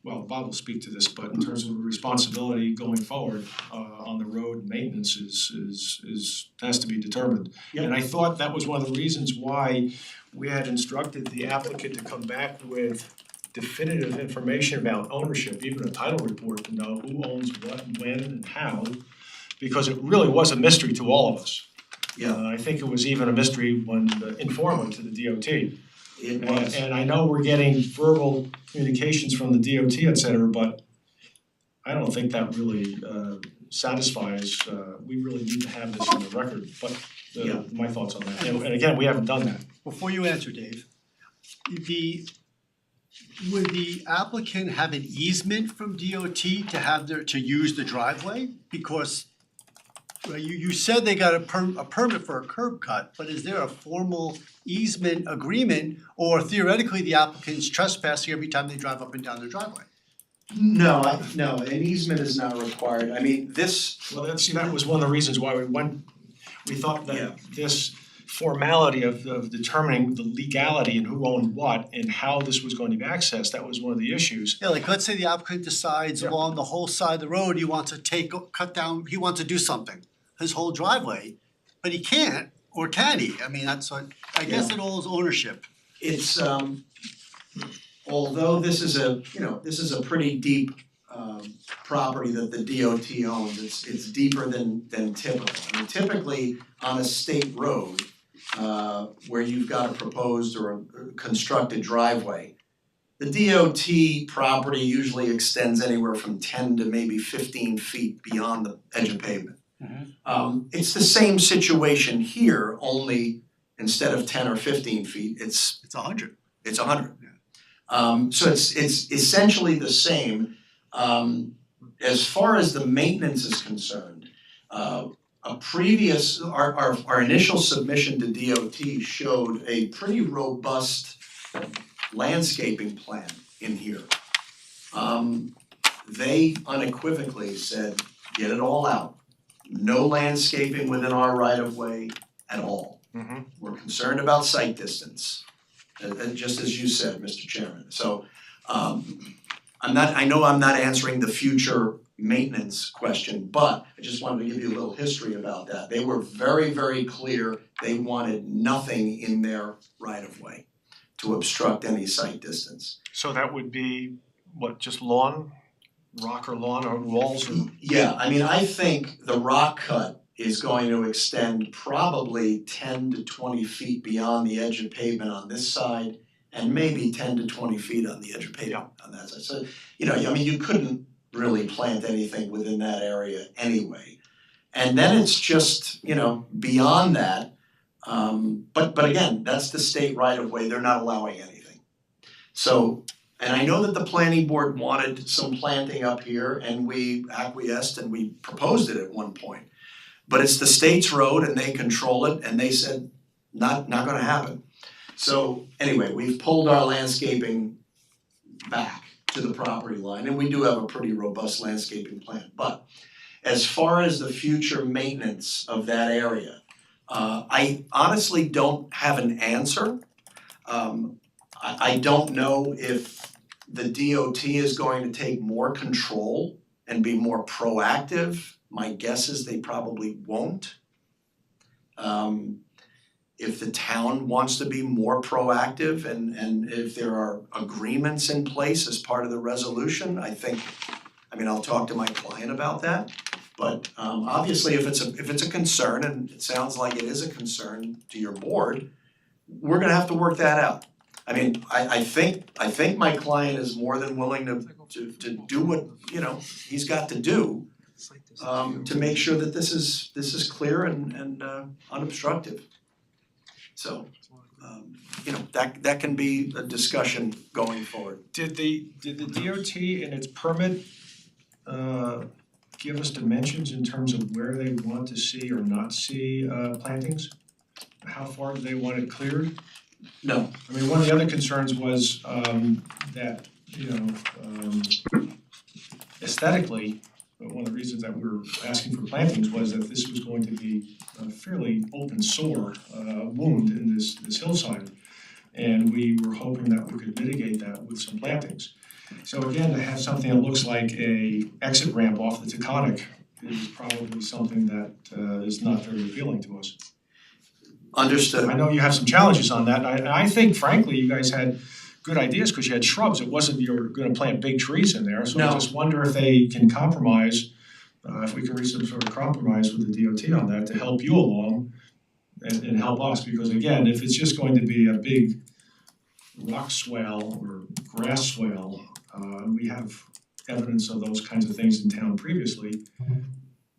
well, Bob will speak to this, but in terms of responsibility going forward on the road, maintenance is has to be determined. Yeah. And I thought that was one of the reasons why we had instructed the applicant to come back with definitive information about ownership, even a title report to know who owns what, when, and how, because it really was a mystery to all of us. Yeah. I think it was even a mystery when informally to the DOT. It was. And I know we're getting verbal communications from the DOT, et cetera, but I don't think that really satisfies, we really need to have this on the record, but Yeah. my thoughts on that. And again, we haven't done that. Before you answer, Dave, would the applicant have an easement from DOT to have to use the driveway? Because you said they got a permit for a curb cut, but is there a formal easement agreement, or theoretically the applicant's trespassing every time they drive up and down their driveway? No, an easement is not required. I mean, this, Well, that was one of the reasons why we thought Yeah. that this formality of determining the legality and who owned what and how this was going to be accessed, that was one of the issues. Yeah, like let's say the applicant decides Yeah. along the whole side of the road, he wants to cut down, he wants to do something, his whole driveway, but he can't, or can he? I mean, that's what, I guess it all is ownership. it's although this is a pretty deep property that the DOT owns, it's deeper than typical. I mean, typically on a state road, where you've got a proposed or a constructed driveway, the DOT property usually extends anywhere from 10 to maybe 15 feet beyond the edge of pavement. It's the same situation here, only instead of 10 or 15 feet, it's 100. It's 100. So it's essentially the same. As far as the maintenance is concerned, our initial submission to DOT showed a pretty robust landscaping plan in here. They unequivocally said, get it all out. No landscaping within our right of way at all. We're concerned about sight distance, just as you said, Mr. Chairman. So I know I'm not answering the future maintenance question, but I just wanted to give you a little history about that. They were very, very clear, they wanted nothing in their right of way to obstruct any sight distance. So that would be, what, just lawn, rock or lawn or walls or? Yeah, I mean, I think the rock cut is going to extend probably 10 to 20 feet beyond the edge of pavement on this side and maybe 10 to 20 feet on the edge of pavement on that side. So, I mean, you couldn't really plant anything within that area anyway. And then it's just, beyond that, but again, that's the state right of way, they're not allowing anything. So, and I know that the planning board wanted some planting up here and we acquiesced and we proposed it at one point. But it's the state's road and they control it and they said, not gonna happen. So anyway, we've pulled our landscaping back to the property line and we do have a pretty robust landscaping plan. But as far as the future maintenance of that area, I honestly don't have an answer. I don't know if the DOT is going to take more control and be more proactive. My guess is they probably won't. If the town wants to be more proactive and if there are agreements in place as part of the resolution, I'll talk to my client about that. But obviously if it's a concern, and it sounds like it is a concern to your board, we're gonna have to work that out. I mean, I think my client is more than willing to do what, he's got to do to make sure that this is clear and unobstructed. So, that can be a discussion going forward. Did the DOT in its permit give us dimensions in terms of where they want to see or not see plantings? How far do they want it cleared? No, I mean, one of the other concerns was that, aesthetically, one of the reasons that we were asking for plantings was that this was going to be a fairly open sore wound in this hillside. And we were hoping that we could mitigate that with some plantings. So again, to have something that looks like a exit ramp off the Taconic is probably something that is not very appealing to us. understood. I know you have some challenges on that, and I think frankly, you guys had good ideas because you had shrubs. It wasn't you were gonna plant big trees in there, so I No. just wonder if they can compromise, if we can reach some sort of compromise with the DOT on that to help you along and help us, because again, if it's just going to be a big rock swale or grass swale, we have evidence of those kinds of things in town previously.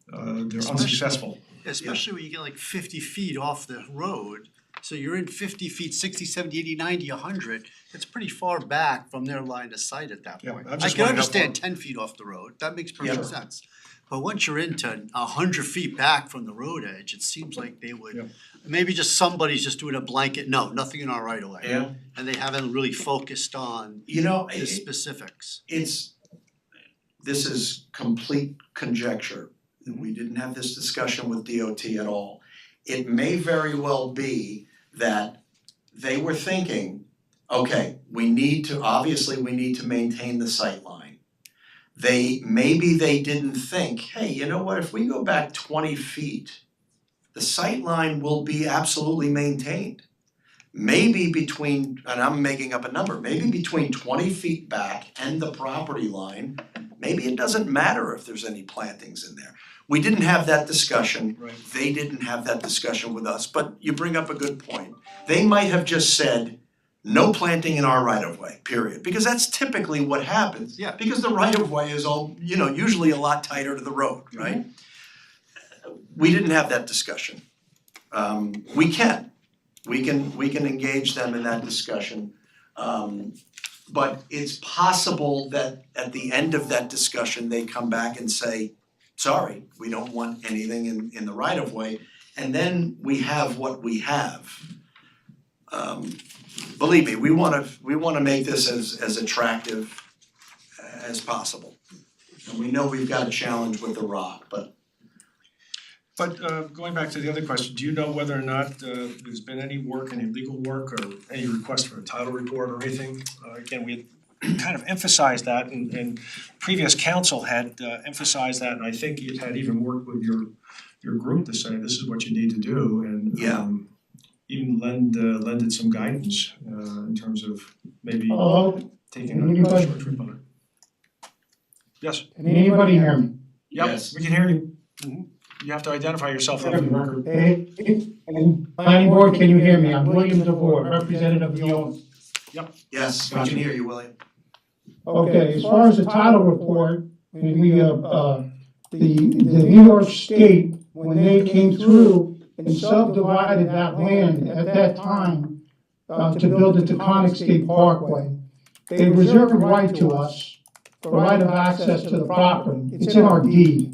They're unsuccessful. Especially when you get like 50 feet off the road, so you're in 50 feet, 60, 70, 80, 90, 100, it's pretty far back from their line of sight at that Yeah, point. I'm I just can wondering how understand 10 feet off the road, that makes perfect Yeah. sense. But once you're into 100 feet back from the road edge, it seems like they Yeah. would, maybe just somebody's just doing a blanket, no, nothing in our right of way. Yeah. And they haven't really focused on You know, the specifics. this is complete conjecture. We didn't have this discussion with DOT at all. It may very well be that they were thinking, okay, we need to maintain the sight line. Maybe they didn't think, hey, you know what, if we go back 20 feet, the sight line will be absolutely maintained. Maybe between, and I'm making up a number, maybe between 20 feet back and the property line, maybe it doesn't matter if there's any plantings in there. We didn't have that discussion. Right. They didn't have that discussion with us, but you bring up a good point. They might have just said, no planting in our right of way, period, because that's typically what happens. Yeah. Because the right of way is all, usually a lot tighter to the road, right? We didn't have that discussion. We can engage them in that discussion. But it's possible that at the end of that discussion, they come back and say, sorry, we don't want anything in the right of way, and then we have what we have. Believe me, we wanna make this as attractive as possible. And we know we've got a challenge with the rock, but Going back to the other question, do you know whether or not there's been any work, any legal work, or any request for a title report or anything? Again, we had kind of emphasized that, and previous council had emphasized that, and I think it had even worked with your group to say this is what you need to do, and even lended some guidance in terms of maybe taking a short trip on it. Yes? Can anybody hear me? Yep, Yes. we can hear you. You have to identify yourself though for the record. Hey, and planning board, can you hear me? I'm William DeVore, representative of the owner. yes, we can hear you, William. Okay, as far as the title report, when the New York State, when they came through and subdivided that land at that time to build the Taconic State Parkway, they reserved a right to us, the right of access to the property. It's in our deed.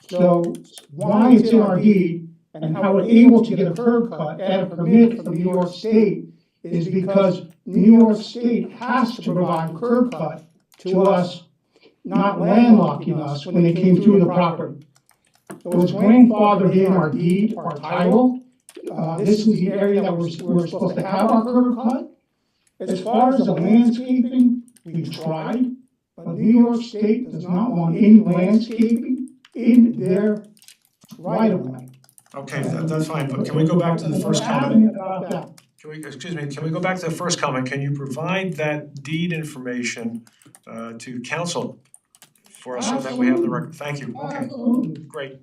So why it's in our deed and how we're able to get a curb cut at a permit from New York State is because New York State has to provide a curb cut to us, not landlocking us when they came through the property. So it's grandfathered in our deed, our title. This is the area that we're supposed to have our curb cut. As far as the landscaping, we've tried, but New York State does not want any landscaping in their right of way. Okay, that's fine, but can we go back to the first comment? Can we go back to the first comment? Can you provide that deed information to council for us so that we have the record? Thank you, okay, Absolutely. great.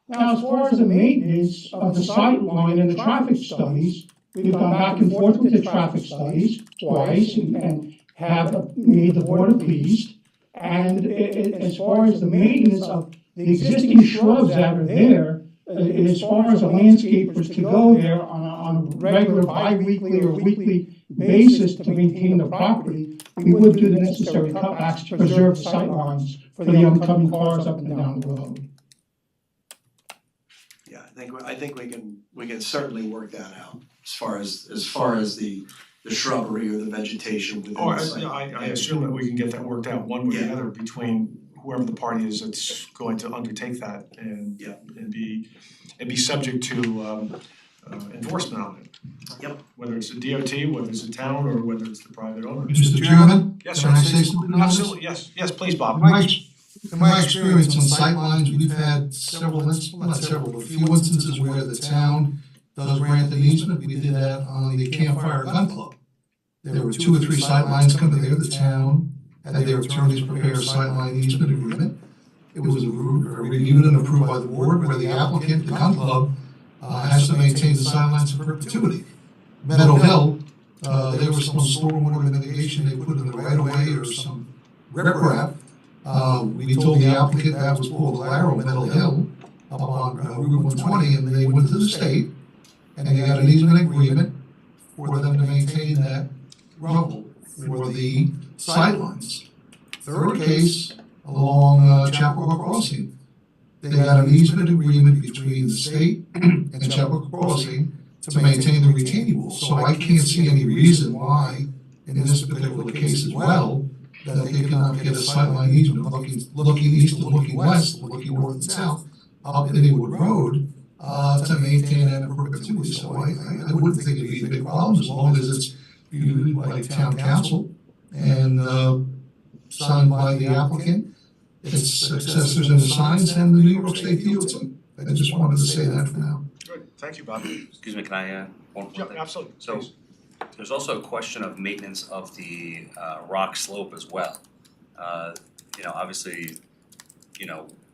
Now, as far as the maintenance of the sight line and the traffic studies, we've gone back and forth with the traffic studies twice and have made the board pleased. And as far as the maintenance of the existing shrubs that are there, as far as the landscapers to go there on a regular bi-weekly or weekly basis to maintain the property, we would do the necessary cutbacks to preserve the sight lines for the oncoming cars up and down the road. Yeah, I think we can certainly work that out as far as the shrubbery or the vegetation within Oh, the site. I assume that we can get that worked out one way or the other between whoever the party is that's going to undertake that and be subject to enforcement on it. Yep. Whether it's the DOT, whether it's the town, or whether it's the private owner. Mr. Chairman, Yes, can I sir. say something on this? Absolutely, yes, please, Bob. In my experience on sightlines, we've had not several, but a few instances where the town does grant an easement. We did that on the Campfire Gun Club. There were 2 or 3 sightlines coming there, the town had their attorneys prepare a sightline easement agreement. It was reviewed and approved by the board where the applicant, the gun club, has to maintain the sightlines in perpetuity. Meadow Hill, there was some stormwater mitigation they put in the right of way or some riprap. We told the applicant that was Paul Valero, Meadow Hill, up on Route 120, and they went to the state, and they got an easement agreement for them to maintain that rubble for the sidelines. Third case, along Chapel Crossing, they got an easement agreement between the state and Chapel Crossing to maintain the retaining wall. So I can't see any reason why, in this particular case as well, that they cannot get a sideline easement looking east or looking west, or looking north and south, up Inwood Road, to maintain that in perpetuity. So I wouldn't think it'd be a big problem as long as it's reviewed by town council and signed by the applicant, its successors and assigns, and the New York State DOT. I just wanted to say that for now. Good, thank you, Bob. Excuse me, can I add one more Yeah, thing? absolutely, So, please. there's also a question of maintenance of the rock slope as well. Obviously,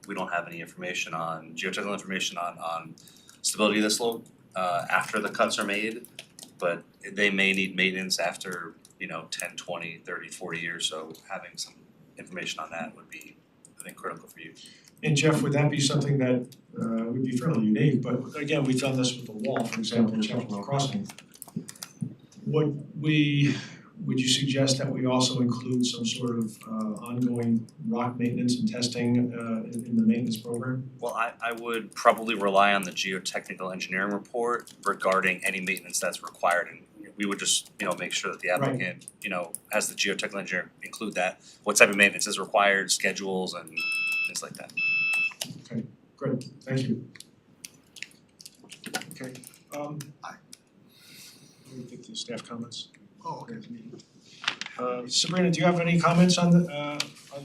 we don't have any information on, geotechnical information on stability of the slope after the cuts are made, but they may need maintenance after, 10, 20, 30, 40 years, so having some information on that would be, I think, critical for you. And Jeff, would that be something that would be fairly unique, but again, we've done this with the wall, for example, in Chapel Crossing. Would you suggest that we also include some sort of ongoing rock maintenance and testing in the maintenance program? Well, I would probably rely on the geotechnical engineering report regarding any maintenance that's required, and we would just, make sure that the applicant, has the geotechnical engineer include that, what type of maintenance is required, schedules and things like that. Okay, great, thank you. Okay, let me get the staff comments. Oh, okay. Sabrina, do you have any comments on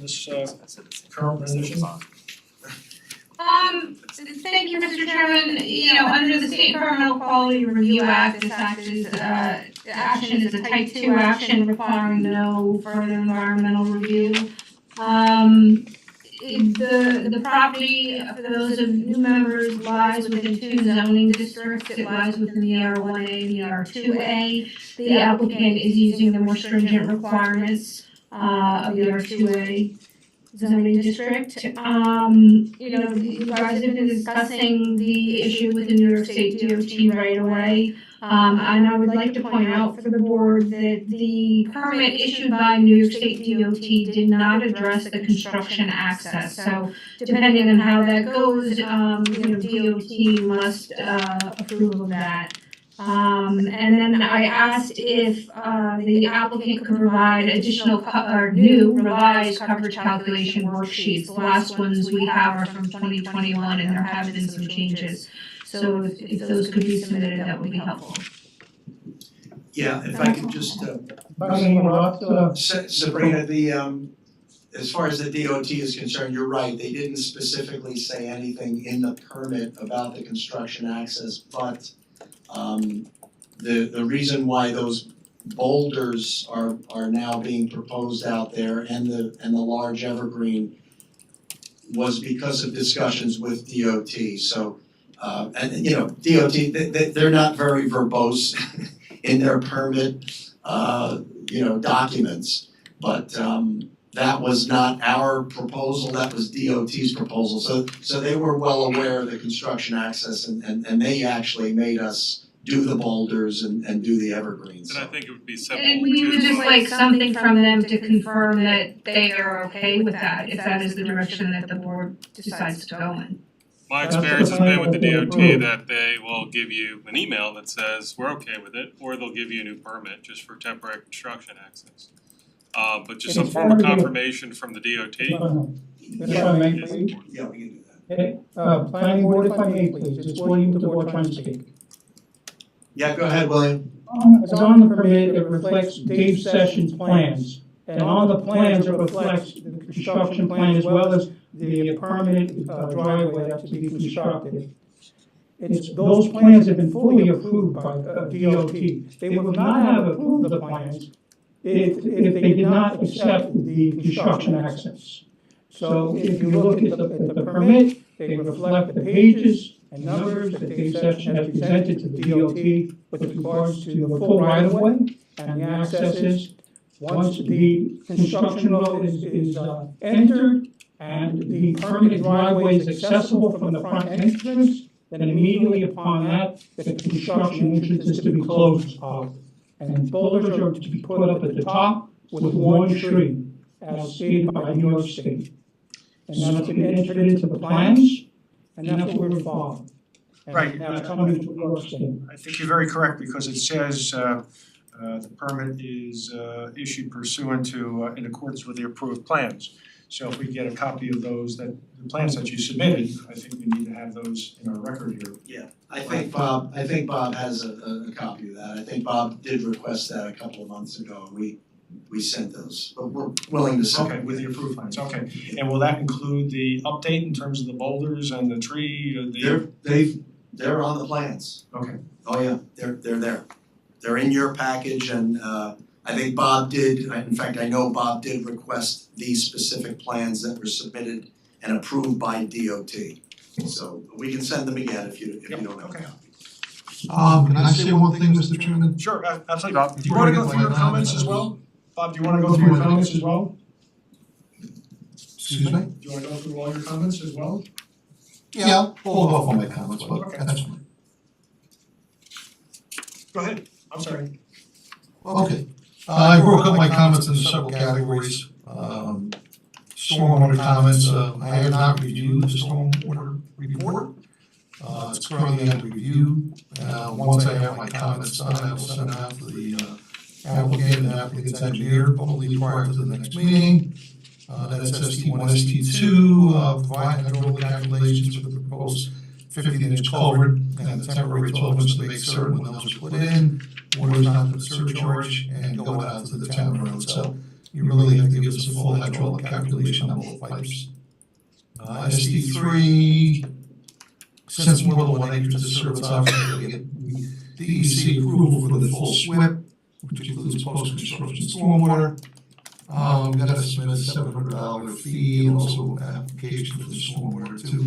this current rendition? Thank you, Mr. Chairman. Under the State Environmental Quality Review Act, this action is a type 2 action requiring no further environmental review. The property, for those of new members, lies within 2 zoning districts. It lies within the R1A and the R2A. The applicant is using the more stringent requirements of the R2A zoning district. You guys have been discussing the issue with the New York State DOT right away. And I would like to point out for the board that the permit issued by New York State DOT did not address the construction access. So depending on how that goes, DOT must approve of that. And then I asked if the applicant could provide additional or new revised coverage calculation worksheets. The last ones we have are from 2021 and there have been some changes. So if those could be submitted, that would be helpful. Yeah, if I could just Sabrina, as far as the DOT is concerned, you're right, they didn't specifically say anything in the permit about the construction access, but the reason why those boulders are now being proposed out there and the large evergreen was because of discussions with DOT. So DOT, they're not very verbose in their permit documents, but that was not our proposal, that was DOT's proposal. So they were well aware of the construction access and they actually made us do the boulders and do the evergreens. And I think it would be simple And we would to, just like something from them to confirm that they are okay with that, if that is the direction that the board decides to go in. my experience has been with the DOT that they will give you an email that says, we're okay with it, or they'll give you a new permit just for temporary construction access. But just some form of confirmation from the DOT. If I may, please. Yeah, we can do that. Okay, planning board, if I may, please, it's William DeVore trying to speak. Yeah, go ahead, William. As on the permit, it reflects Dave Sessions' plans. And on the plans, it reflects the construction plan as well as the permanent driveway that's to be constructed. Those plans have been fully approved by DOT. They would not have approved the plans if they did not accept the construction access. So if you look at the permit, they reflect the pages and numbers that they have presented to the DOT with regards to the full right-of-way and the accesses. Once the construction road is entered and the permanent driveway is accessible from the front entrance, then immediately upon that, the construction entrance is to be closed as possible. And boulders are to be put up at the top with one tree, as stated by New York State. And that's been entered into the plans, and that's what we're following. And Right. that's coming from New York State. I think you're very correct because it says the permit is issued pursuant to in accordance with the approved plans. So if we get a copy of those the plans that you submitted, I think we need to have those in our record here. Yeah, I think Bob has a copy of that. I think Bob did request that a couple of months ago, and we sent those, but we're willing to send. Okay, with the approved plans, okay. And will that include the update in terms of the boulders and the tree, They're on the plans. Okay. Oh yeah, they're there. They're in your package, and I think Bob did, in fact, I know Bob did request these specific plans that were submitted and approved by DOT. So we can send them again if you don't have a Okay. copy. Can I say one thing, Mr. Chairman? Sure, absolutely, Bob. Do you wanna go through your comments as well? Bob, do you wanna go through your comments as well? Excuse me? Do you wanna go through all your comments as well? Yeah, I'll hold off on my comments, but Okay. that's fine. Go ahead, I'm sorry. Okay, I broke up my comments into several categories. Stormwater comments, I have not reviewed the stormwater report. It's currently under review. Once I have my comments done, I will send it out to the applicant and applicant's engineer, hopefully prior to the next meeting. That's ST1, ST2, provide hydraulic calculations for the proposed 15-inch culvert and the temporary 12-inch to make certain when those are put in, water is not to surcharge and going out to the town road. So you really have to give us a full hydraulic calculation on both pipes. ST3, since more than 1 acre to serve its option, we get DEC approval for the full SWIP, which includes post-construction stormwater. We've got to submit a $700 fee and also an application for the stormwater too.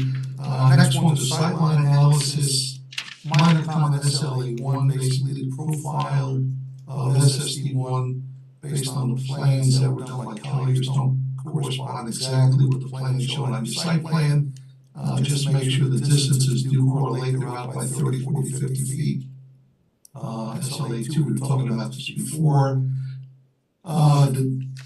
Next one's a sightline analysis, minor comment SLA1, basically the profile of SSD1 based on the plans that were done by Colliers don't correspond exactly with the plans shown on your site plan. Just make sure the distances do correlate, they're out by 30, 40, 50 feet. SLA2, we were talking about this before.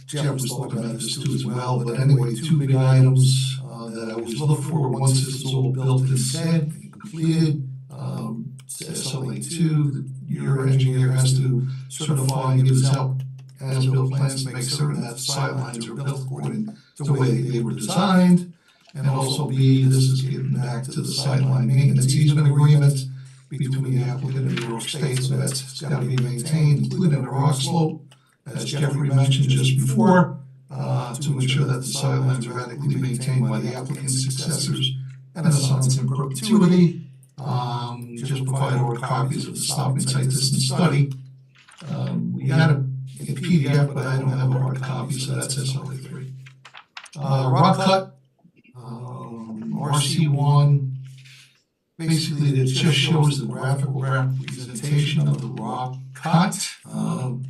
Jeff was talking about this too as well, but anyway, two big items that I always look for once this is all built and set and completed. SLA2, your engineer has to certify and give us out as-built plans to make certain that sidelines are built according to the way they were designed. And also B, this is getting back to the sideline maintenance easement agreement between the applicant and New York State, so that's got to be maintained, including the rock slope, as Jeffrey mentioned just before, to ensure that the sidelines are adequately maintained by the applicant's successors and the sons in perpetuity. Just provide all copies of the stop and sight distance study. We got it in PDF, but I don't have a hard copy, so that's SLA3. Rock cut, RC1, basically it just shows the graphical representation of the rock cut,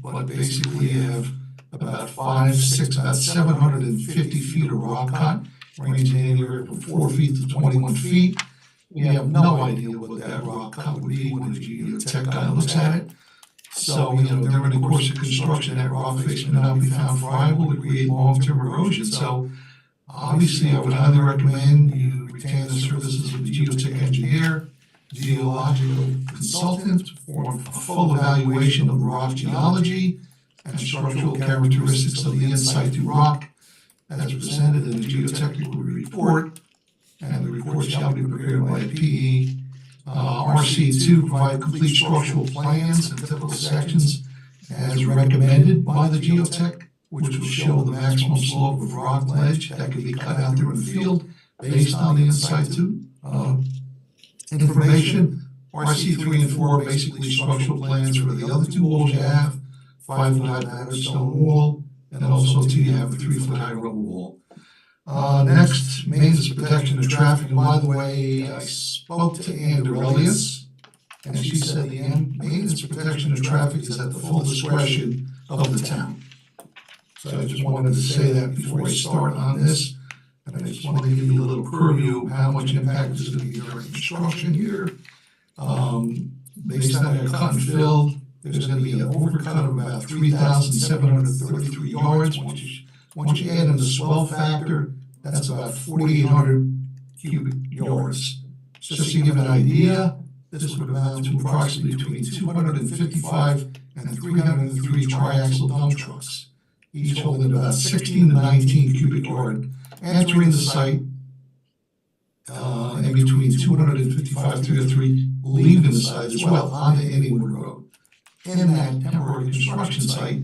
but basically you have about 750 feet of rock cut, ranging anywhere from 4 feet to 21 feet. We have no idea what that rock cut would be when the geotech guy looks at it. So, during the course of construction, that rock face may not be found friable to create long-term erosion. So, obviously, I would highly recommend you retain the services of the geotech engineer, geological consultant, to perform a full evaluation of the rock geology and structural characteristics of the in-situ rock as presented in the geotechnical report, and the report shall be prepared by a PE. RC2, provide complete structural plans and typical sections as recommended by the geotech, which will show the maximum slope of rock ledge that can be cut out there in the field based on the in-situ information. RC3 and 4 are basically structural plans for the other two walls you have, 5-foot high diameter stone wall, and also you have a 3-foot high rubble wall. Next, maintenance, protection, and traffic, and by the way, I spoke to Ann Derelius, and she said the maintenance, protection, and traffic is at the full discretion of the town. So I just wanted to say that before I start on this, and I just wanted to give you a little purview of how much impact is gonna be during construction here. Based on their cut and fill, there's gonna be an overcut of about 3,733 yards. Once you add in the swell factor, that's about 4,800 cubic yards. Just to give an idea, this would amount to approximately between 255 and 303 triaxle dump trucks, each holding about 16 to 19 cubic yard, entering the site, and between 255 and 303 leaving the site as well onto Inwood Road. In that temporary construction site,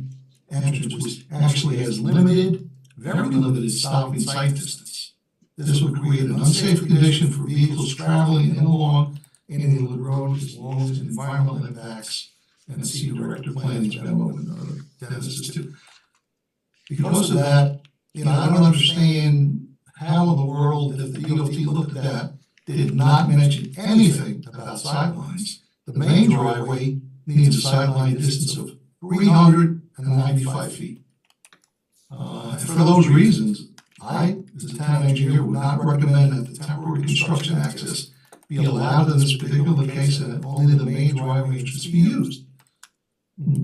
entrance which actually has very limited stopping sight distance. This would create an unsafe condition for vehicles traveling in along Inwood Road as long as environmental impacts and the City Director Planning's memo and Dennis's too. Because of that, I don't understand how in the world, if the DOT looked at that, they did not mention anything about sidelines. The main driveway needs a sideline distance of 395 feet. And for those reasons, I, as a town engineer, would not recommend that the temporary construction access be allowed in this particular case and that only the main driveway entrance be used.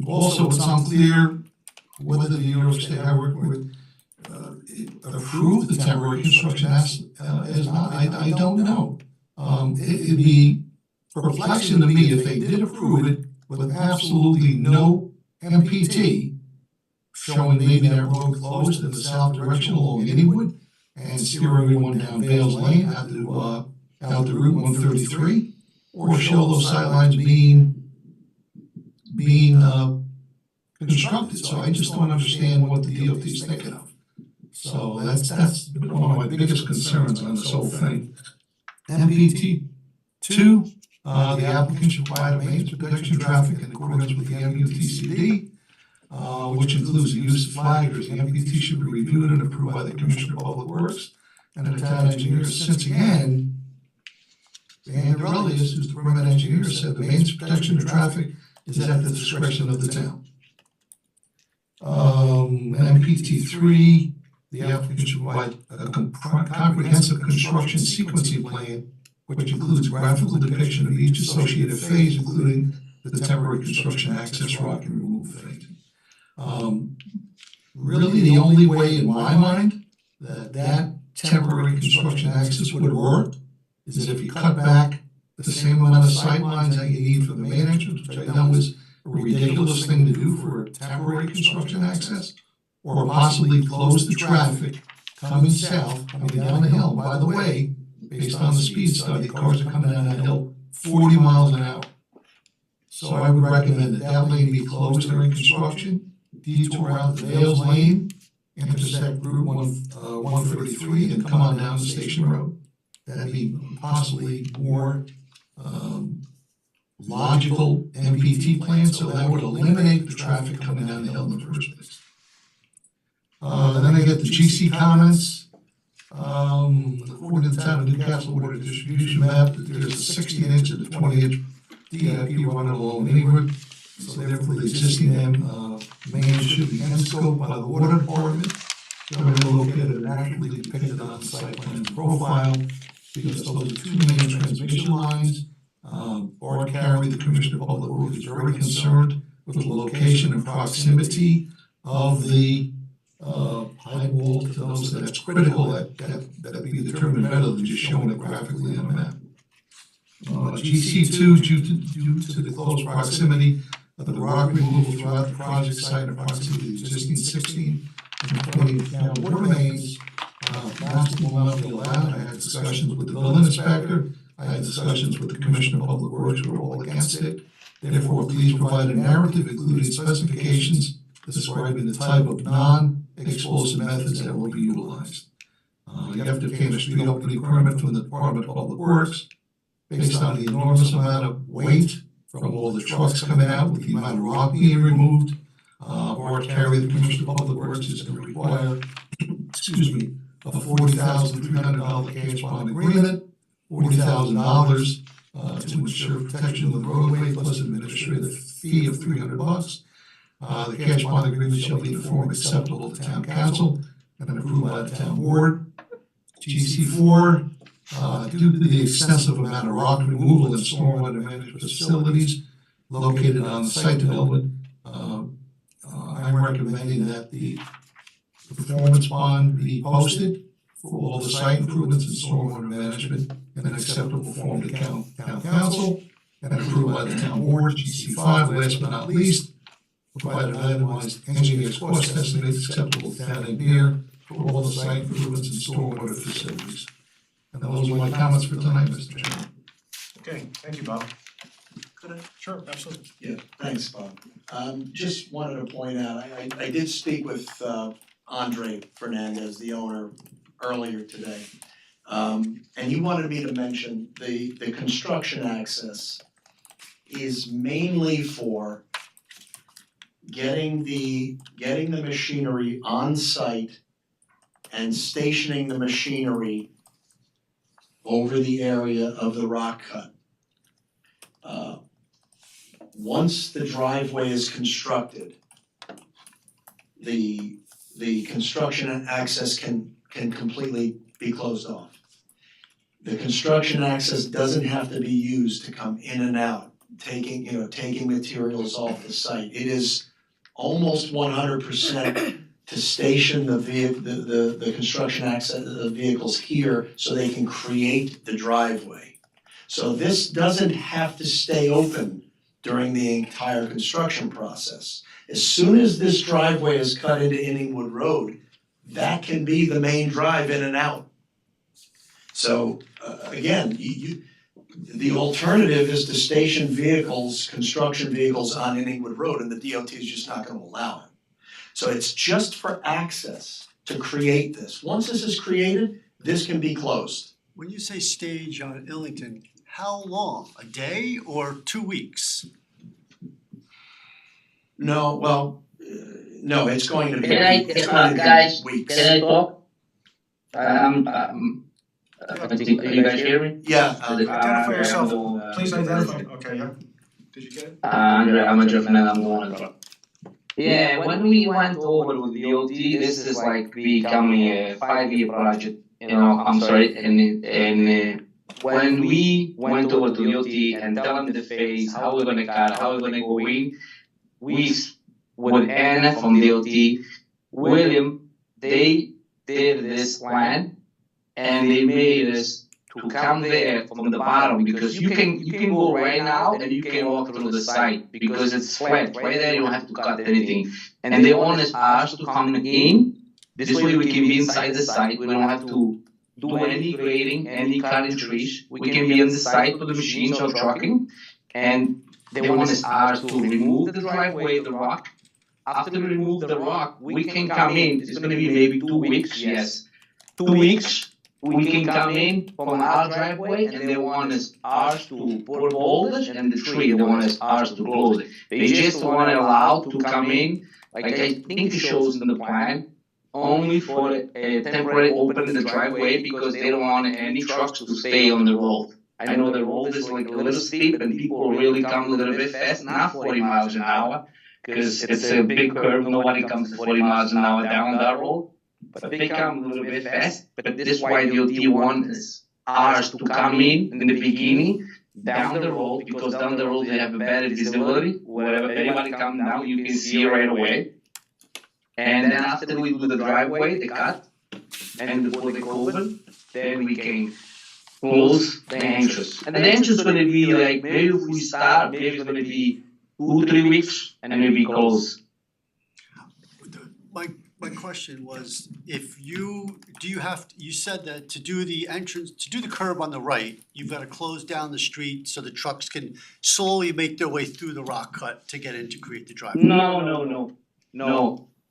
Also, it's unclear whether the New York State Highway Board approved the temporary construction as not, I don't know. It'd be perplexing to me if they did approve it with absolutely no MPT, showing maybe that road closed in the south direction along Inwood and steer everyone down Vales Lane out to Route 133, or show those sidelines being constructed. So I just don't understand what the DOT is thinking of. So that's one of my biggest concerns on this whole thing. MPT 2, the applicant should provide a maintenance protection traffic in accordance with the MUTCD, which includes the use of flaggers. The MPT should be reviewed and approved by the Commissioner of Public Works and the town engineer. Since again, Dan Derelius, who's the permit engineer, said the maintenance protection of traffic is at the discretion of the town. MPT 3, the applicant should provide a comprehensive construction sequencing plan, which includes graphical depiction of each associated phase, including the temporary construction access rock and removal phase. Really, the only way in my mind that temporary construction access would work is if you cut back the same amount of sight lines that you need for the main entrance, which I know is a ridiculous thing to do for a temporary construction access, or possibly close the traffic coming south, coming down the hill. By the way, based on the speed study, cars are coming down that hill 40 miles an hour. So I would recommend that lane be closed during construction, detour out to Vales Lane, intersect Route 133, and come on down to Station Road. That'd be possibly more logical MPT plan, so that would eliminate the traffic coming down the hill in the first place. Then I get the GC comments. According to the town of Newcastle water distribution map, that there's a 16-inch and a 20-inch DIP running along Inwood. So therefore, the existing main should be end-scoped by the water department. They're located and accurately depicted on the site plan profile, because those are two main transmission lines. Bart Carey, the Commissioner of Public Works, is very concerned with the location and proximity of the high wall to those that's critical that be determined better than just showing it graphically on a map. GC2, due to the close proximity of the rock removal throughout the project site and approximately the existing 16 and 20 gallon water mains, maximum will not be allowed. I had discussions with the building inspector. I had discussions with the Commissioner of Public Works who are all against it. Therefore, please provide a narrative including specifications describing the type of non-explosive methods that will be utilized. You have to obtain a street opening permit from the Department of Public Works based on the enormous amount of weight from all the trucks coming out with the amount of rock being removed. Bart Carey, the Commissioner of Public Works, is going to require, a $40,300 cash bond agreement, $40,000 to ensure protection of the roadway plus administrative fee of $300. The cash bond agreement shall be in a form acceptable to town council and approved by the town board. GC4, due to the extensive amount of rock removal and stormwater management facilities located on the site development, I'm recommending that the performance bond be posted for all the site improvements and stormwater management in an acceptable form to town council and approved by the town board. GC5, last but not least, provide an itemized engineer's cost estimate acceptable to town engineer for all the site improvements and stormwater facilities. And those are my comments for tonight, Mr. Chairman. Okay, thank you, Bob. Could I? Sure, absolutely. Yeah, thanks, Bob. Just wanted to point out, I did speak with Andre Fernandez, the owner, earlier today. And he wanted me to mention the construction access is mainly for getting the machinery on site and stationing the machinery over the area of the rock cut. Once the driveway is constructed, the construction access can completely be closed off. The construction access doesn't have to be used to come in and out, taking materials off the site. It is almost 100% to station the construction access of the vehicles here so they can create the driveway. So this doesn't have to stay open during the entire construction process. As soon as this driveway is cut into Inningwood Road, that can be the main drive in and out. So again, the alternative is to station vehicles, construction vehicles on Inningwood Road, and the DOT is just not gonna allow it. So it's just for access to create this. Once this is created, this can be closed. When you say stage on Illington, how long? A day or 2 weeks? No, well, no, it's going to be, Can I, guys, weeks. can I talk? You guys hear me? Yeah, Identify yourself, please identify, okay, yeah. Did you get it? Andre, I'm a Fernandez, I'm the one. Yeah, when we went over with DOT, this is like becoming a 5-year project, I'm sorry, and when we went over to DOT and tell them the phase, how we're gonna cut, how we're gonna go in, we, with Anna from DOT, William, they did this plan, and they made us to come there from the bottom, because you can go right now and you can walk through the site because it's flat. Right there you don't have to cut anything. And they want us to come in. This way we can be inside the site. We don't have to do any grading, any cutting trees. We can be on the site with the machines or trucking. And they want us to remove the driveway, the rock. After we remove the rock, we can come in. It's going to be maybe 2 weeks, yes. 2 weeks. We can come in from our driveway, and they want us to put boulders and the tree. They want us to close it. They just want to allow to come in, like I think it shows in the plan, only for a temporary opening the driveway because they don't want any trucks to stay on the road. I know the road is like a little steep and people really come a little bit fast, not 40 miles an hour, because it's a big curve. Nobody comes to 40 miles an hour down that road. But they come a little bit fast, but this is why DOT wants us to come in the beginning, down the road, because down the road they have a better visibility. Wherever anybody comes down, you can see right away. And then after we do the driveway, the cut, and before the culvert, then we can close the entrance. And the entrance is going to be like, maybe if we start, maybe it's going to be 2-3 weeks, and then we close. My question was, you said that to do the entrance, to do the curb on the right, you've got to close down the street so the trucks can slowly make their way through the rock cut to get in to create the driveway? No.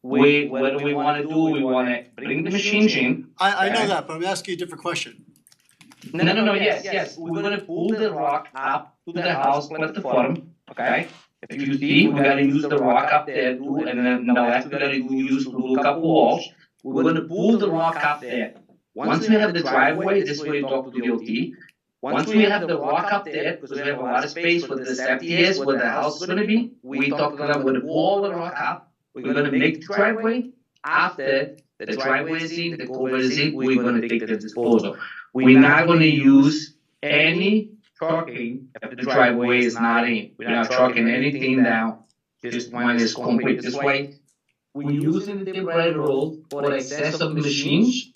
What we want to do, we want to bring the machines in. I know that, but I'm asking you a different question. No, yes. We're going to pull the rock up to the house platform, okay? If you see, we gotta use the rock up there too, and then now after that we use to do a couple walls. we're gonna pull the rock up there. Once we have the driveway, this is where you talk to DOT. Once we have the rock up there, because we have a lot of space where the septic is, where the house is gonna be, we talk to them, we're gonna pull all the rock up, we're gonna make the driveway. After the driveway is in, the culvert is in, we're gonna take the disposal. We're not gonna use any trucking if the driveway is not in. We're not trucking anything down, just when it's complete. This way, we're using the temporary road for access of machines,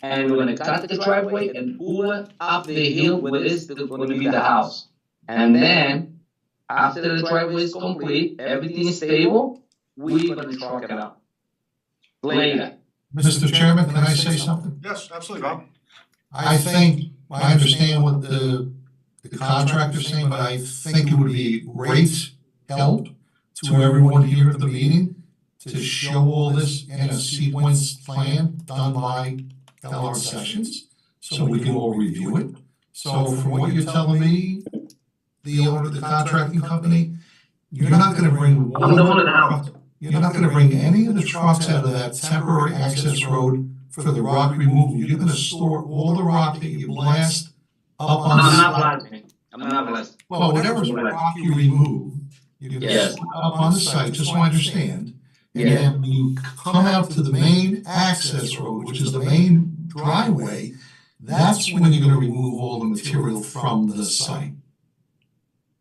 and we're gonna cut the driveway and pull it up the hill where this is gonna be the house. And then, after the driveway is complete, everything is stable, we're gonna truck it up. Later. Mr. Chairman, can I say something? Yes, absolutely, Bob. I think, I understand what the contractor's saying, but I think it would be a great help to everyone here at the meeting to show all this in a sequence plan done by L.R. Sessions, so we can all review it. So from what you're telling me, the owner of the contracting company, you're not gonna bring you're not gonna bring any of the trucks out of that temporary access road for the rock removal. You're gonna store all the rock that you blast up on the site. I'm not blasting. Well, whatever's rock you remove, you're gonna Yes. store up on the site, just so I understand. And then when you come out to the main access road, which is the main driveway, that's when you're gonna remove all the material from the site.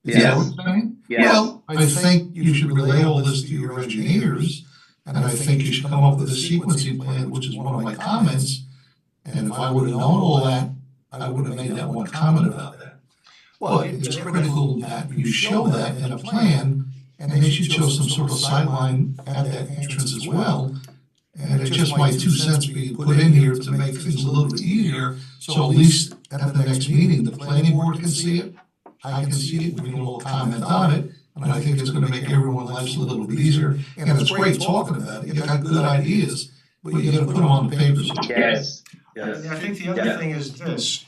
Is that what you're saying? Yes. Well, I think you should relay all this to your engineers, and I think you should come up with a sequencing plan, which is one of my comments. And if I would have known all that, I would have made that one comment about that. But it's critical that you show that in a plan, and they should show some sort of sideline at that entrance as well. And it's just my 2 cents being put in here to make things a little bit easier, so at least at the next meeting, the planning board can see it, I can see it, we can all comment on it, and I think it's gonna make everyone's lives a little bit easier. And it's great talking about it, you got good ideas, but you gotta put them on the paper. Yes. And I think the other thing is this,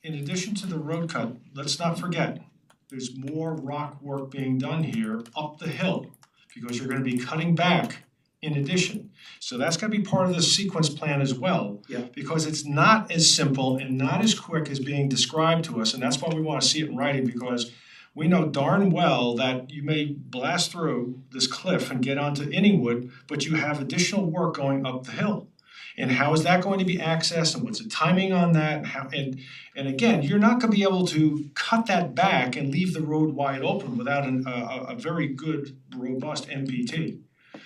in addition to the road cut, let's not forget, there's more rock work being done here up the hill, because you're gonna be cutting back in addition. So that's gonna be part of the sequence plan as well. Yeah. Because it's not as simple and not as quick as being described to us, and that's why we wanna see it in writing, because we know darn well that you may blast through this cliff and get onto Inningwood, but you have additional work going up the hill. And how is that going to be accessed, and what's the timing on that, and again, you're not gonna be able to cut that back and leave the road wide open without a very good, robust MPT.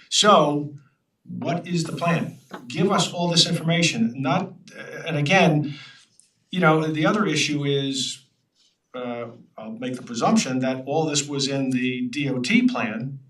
So, what is the plan? Give us all this information, not, and again, you know, the other issue is, I'll make the presumption that all this was in the DOT plan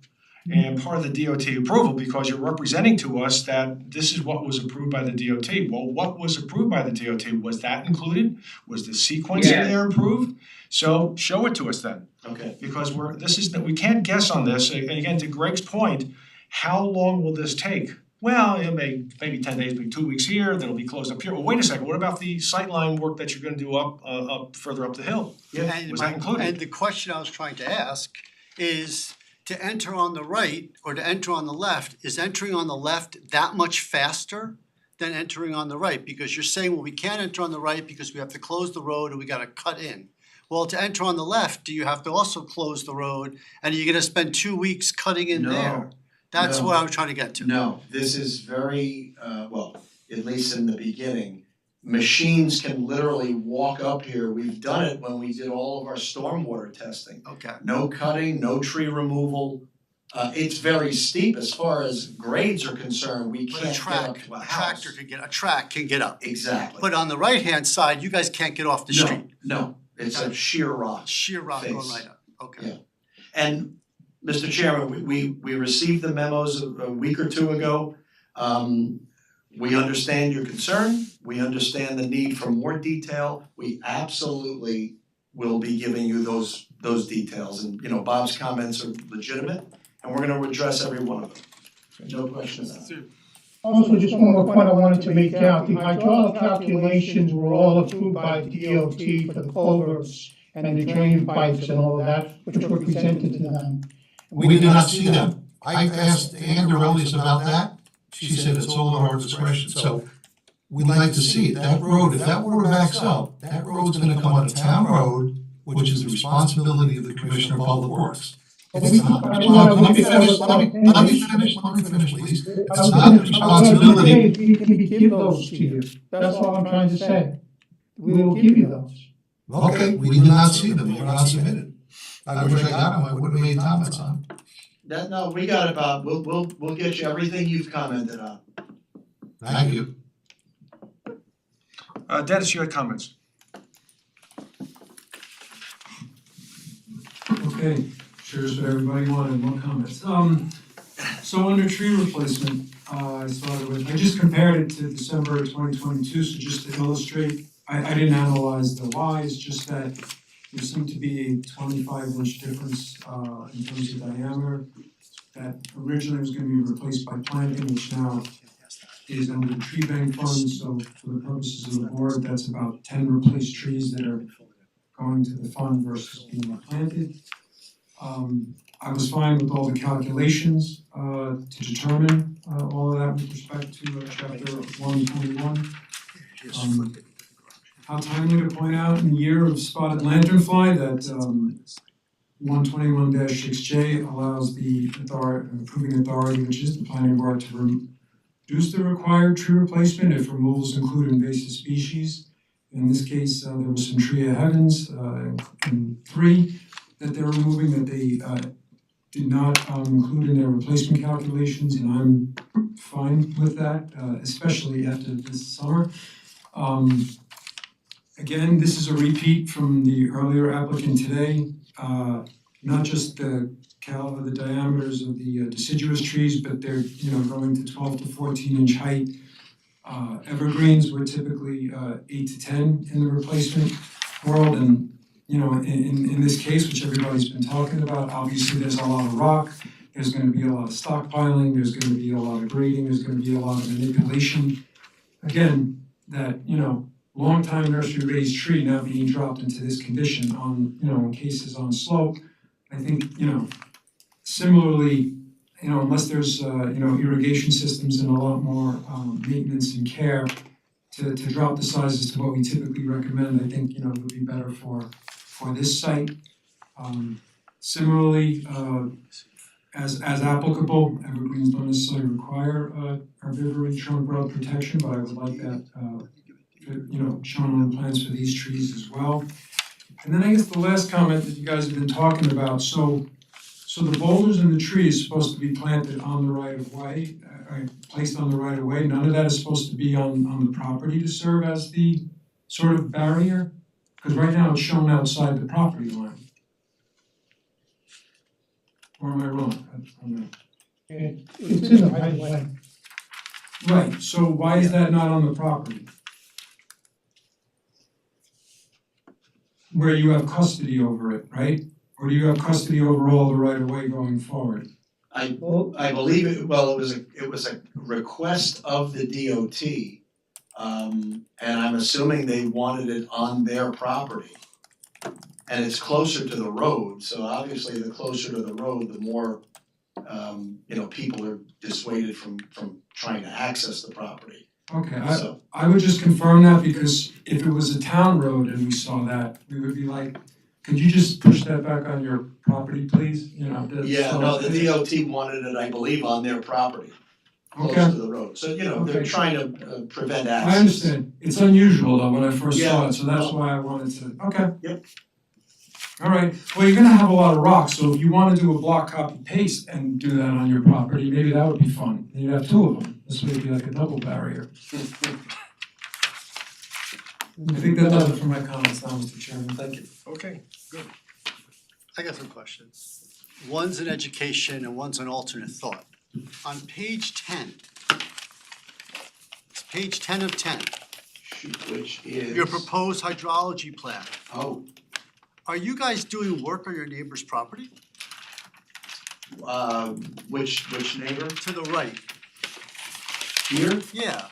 and part of the DOT approval, because you're representing to us that this is what was approved by the DOT. Well, what was approved by the DOT? Was that included? Was the sequence in there approved? So show it to us then, Okay. because we can't guess on this. And again, to Greg's point, how long will this take? Well, it may, maybe 10 days, maybe 2 weeks here, then it'll be closed up here. Well, wait a second, what about the sightline work that you're gonna do up further up the hill? Was that included? And the question I was trying to ask is, to enter on the right or to enter on the left, is entering on the left that much faster than entering on the right? Because you're saying, well, we can't enter on the right because we have to close the road and we gotta cut in. Well, to enter on the left, do you have to also close the road and you're gonna spend 2 weeks cutting in there? That's No. what I was trying to get to. No, this is very, well, at least in the beginning, machines can literally walk up here. We've done it when we did all of our stormwater testing. Okay. No cutting, no tree removal. It's very steep as far as grades are concerned. We But a can't get up track, to a a house. tractor a track can get up. Exactly. But on the right-hand side, you guys can't get off the street. No, it's a sheer rock. Sheer rock going Face. right up, okay. Yeah. And Mr. Chairman, we received the memos a week or two ago. We understand your concern, we understand the need for more detail. We absolutely will be giving you those details, and you know, Bob's comments are legitimate, and we're gonna address every one of them. No question about it. Also, just one more point I wanted to make out, the hydraulic calculations were all approved by DOT for the culverts and the drain pipes and all of that, which were presented to them. We did not see them. I asked Ann Dorelius about that, she said it's all at our discretion, so we'd like to see it. That road, if that water backs up, that road's gonna come on a town road, which is the responsibility of the Commissioner of Public Works. It's not, let me finish, please. It's not the responsibility. We can give those to you, that's all I'm trying to say. We will give you those. Okay, we did not see them, they were not submitted. I wish I got them, I would have made comments on them. No, we got it, Bob. We'll get you everything you've commented on. Thank you. Dennis, you had comments? Okay, here's what everybody wanted, more comments. So under tree replacement, I started with, I just compared it to December 2022, so just to illustrate, I didn't analyze the Ys, just that there seemed to be a 25-inch difference in terms of diameter that originally was gonna be replaced by planting, which now is under the tree bank fund, so for the purposes of the board, that's about 10 replaced trees that are going to the fund versus being replanted. I was fine with all the calculations to determine all of that with respect to chapter 121. How timely to point out in the year of spotted lanternfly that 121-6J allows the approving authority, which is the planning board, to reduce the required tree replacement if removals include invasive species. In this case, there was some Tria heavens in 3 that they're removing that they did not include in their replacement calculations, and I'm fine with that, especially after this summer. Again, this is a repeat from the earlier applicant today, not just the caliber, the diameters of the deciduous trees, but they're going to 12 to 14 inch height. Evergreens were typically 8 to 10 in the replacement world, and in this case, which everybody's been talking about, obviously there's a lot of rock, there's gonna be a lot of stockpiling, there's gonna be a lot of grading, there's gonna be a lot of manipulation. Again, that, long-time nursery raised tree now being dropped into this condition on, in cases on slope, I think, similarly, unless there's, irrigation systems and a lot more maintenance and care to drop the sizes to what we typically recommend, I think, would be better for this site. Similarly, as applicable, evergreens don't necessarily require herbivorous trunk growth protection, but I would like that, shown on the plans for these trees as well. And then I guess the last comment that you guys have been talking about, so the boulders in the tree is supposed to be planted on the right of way, placed on the right of way. None of that is supposed to be on the property to serve as the sort of barrier, because right now it's shown outside the property line. Or am I wrong? It's in the right way. Right, so why is that not on the property? Where you have custody over it, right? Or do you have custody over all the right of way going forward? I believe it was a request of the DOT. And I'm assuming they wanted it on their property. And it's closer to the road, so obviously the closer to the road, the more people are dissuaded from trying to access the property. Okay, So I would just confirm that, because if it was a town road and we saw that, we would be like, could you just push that back on your property, please? the DOT wanted it, I believe, on their property, close Okay. to the road. So, they're trying to prevent access. I understand. It's unusual though when I first saw Yeah. it, so that's why I wanted to, okay. Yep. All right, well, you're gonna have a lot of rocks, so if you wanna do a block copy paste and do that on your property, maybe that would be fun. You'd have 2 of them. This would be like a double barrier. I think that does it for my comments now, Mr. Chairman. Thank you. Okay, good. I got some questions. One's an education and one's an alternate thought. On page 10, it's page 10 of 10, Which is. your proposed hydrology plan. Oh, Are you guys doing work on your neighbor's property? which neighbor? To the right, Here? yeah.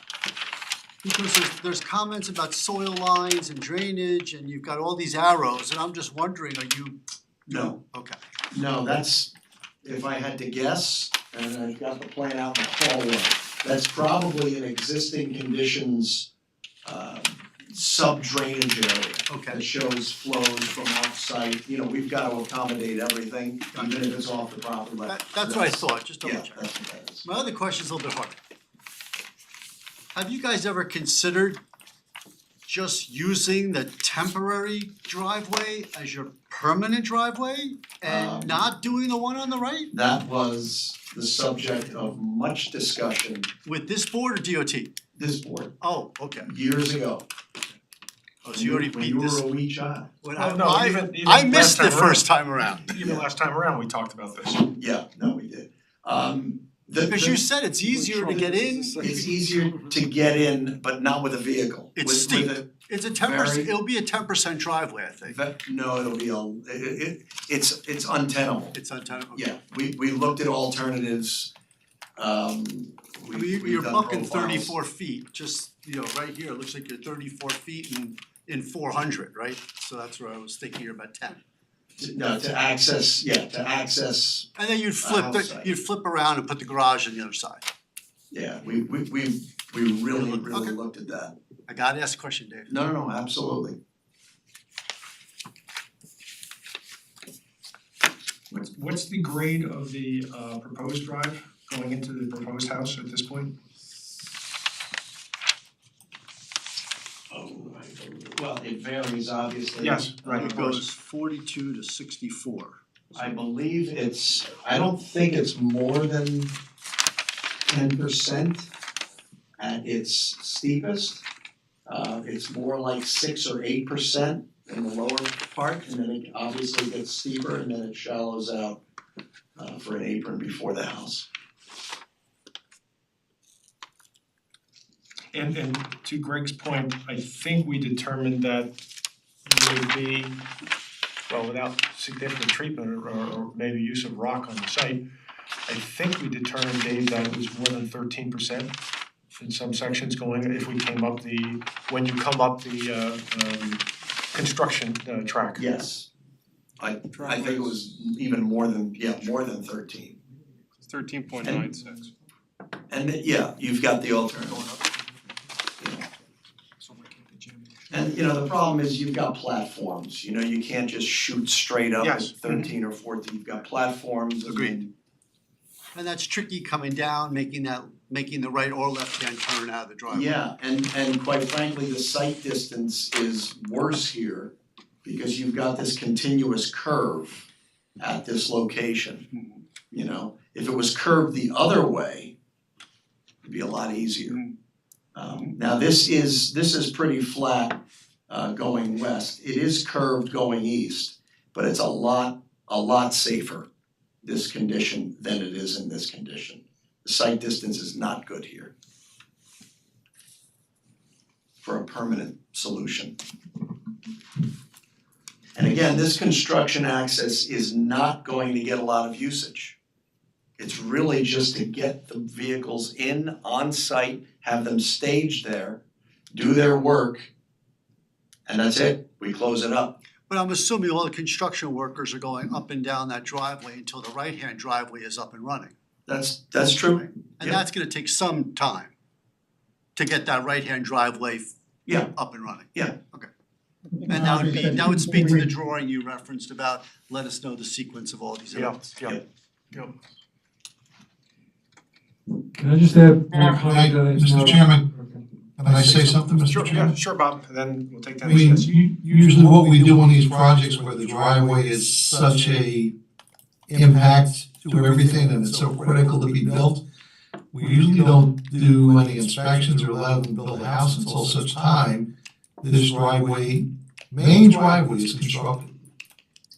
Because there's comments about soil lines and drainage, and you've got all these arrows, and I'm just wondering, are you? No. Okay. No, that's, if I had to guess, and I've got the plan out in the hallway. that's probably an existing conditions sub drainage area. Okay. That shows flows from off-site, you know, we've got to accommodate everything, even if it's off the property line. That's what I thought, just double Yeah, check. that's what that is. My other question is a little bit harder. Have you guys ever considered just using the temporary driveway as your permanent driveway and not doing the one on the right? That was the subject of much discussion, With this board or DOT? this board, Oh, okay. years ago. Oh, so you already When beat you were this. a wee child. When Oh, no, even I last missed time the first time around. Even last time around, we talked about this. Yeah, no, we did. Because you said it's easier to get in. It's easier to get in, but not with a vehicle. It's With steep. a- It's a 10%, Very- it'll be a 10% driveway, I think. No, it'll be it's untenable. It's untenable. Yeah, we looked at alternatives, we've You're done bucking profiles. 34 feet, just, right here, it looks like you're 34 feet in 400, right? So that's where I was thinking you're about 10. No, to access, And then you'd flip outside. you'd flip around and put the garage on the other side. yeah, we really Okay. looked at that. I gotta ask a question, Dave. No, absolutely. What's the grade of the proposed drive going into the proposed house at this point? Oh, well, it varies obviously. Yes, right, It of course. goes 42 to 64. I believe I don't think it's more than 10% at its steepest. It's more like 6 or 8% in the lower part, and then it obviously gets steeper, and then it shallows out for an apron before the house. And to Greg's point, I think we determined that it would be, well, without significant treatment or maybe use of rock on the site, I think we determined, Dave, that it was more than 13% in some sections going, if we came up when you come up the construction track. Yes. I think it was even more than 13. 13.96. And you've got the alternative. And the problem is you've got platforms, you can't just shoot straight up at Yes. 13 or 14, you've got platforms. Agreed. And that's tricky coming down, making the right or left hand turn out of the driveway. Yeah, and quite frankly, the sight distance is worse here because you've got this continuous curve at this location. If it was curved the other way, it'd be a lot easier. Now this is pretty flat going west. It is curved going east, but it's a lot safer, this condition, than it is in this condition. The sight distance is not good here for a permanent solution. And again, this construction access is not going to get a lot of usage. It's really just to get the vehicles in on site, have them staged there, do their work, and that's it. We close it up. But I'm assuming all the construction workers are going up and down that driveway until the right hand driveway is up and running. That's true. And Yeah. that's gonna take some time to get that right hand driveway Yeah. up and running. Yeah. Okay. And that would speak to the drawing you referenced about, let us know the sequence of all these elements. Yeah. Can I just add one comment that is Mr. now? Chairman. Okay. Can I say something, Mr. Sure, Chairman? yeah, sure, Bob, and then we'll take that. I mean, Yes. usually what we do on these projects where the driveway is such a impact to everything and it's so critical to be built, we usually don't do any inspections or allow them to build a house until such time this main driveway is constructed.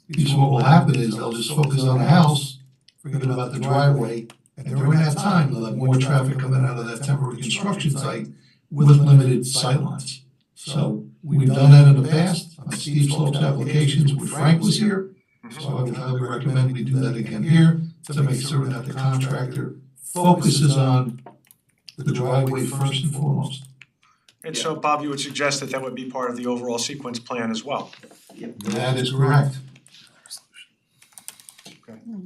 Because what will happen is they'll just focus on the house, forget about the driveway, and during that time, they'll have more traffic coming out of that temporary construction site with limited sightlines. So we've done that in the past on steep slopes applications when Frank was here. So I would highly recommend we do that again here to make certain that the contractor focuses on the driveway first and foremost. And so, Bob, you would suggest that would be part of the overall sequence plan as well? That is correct.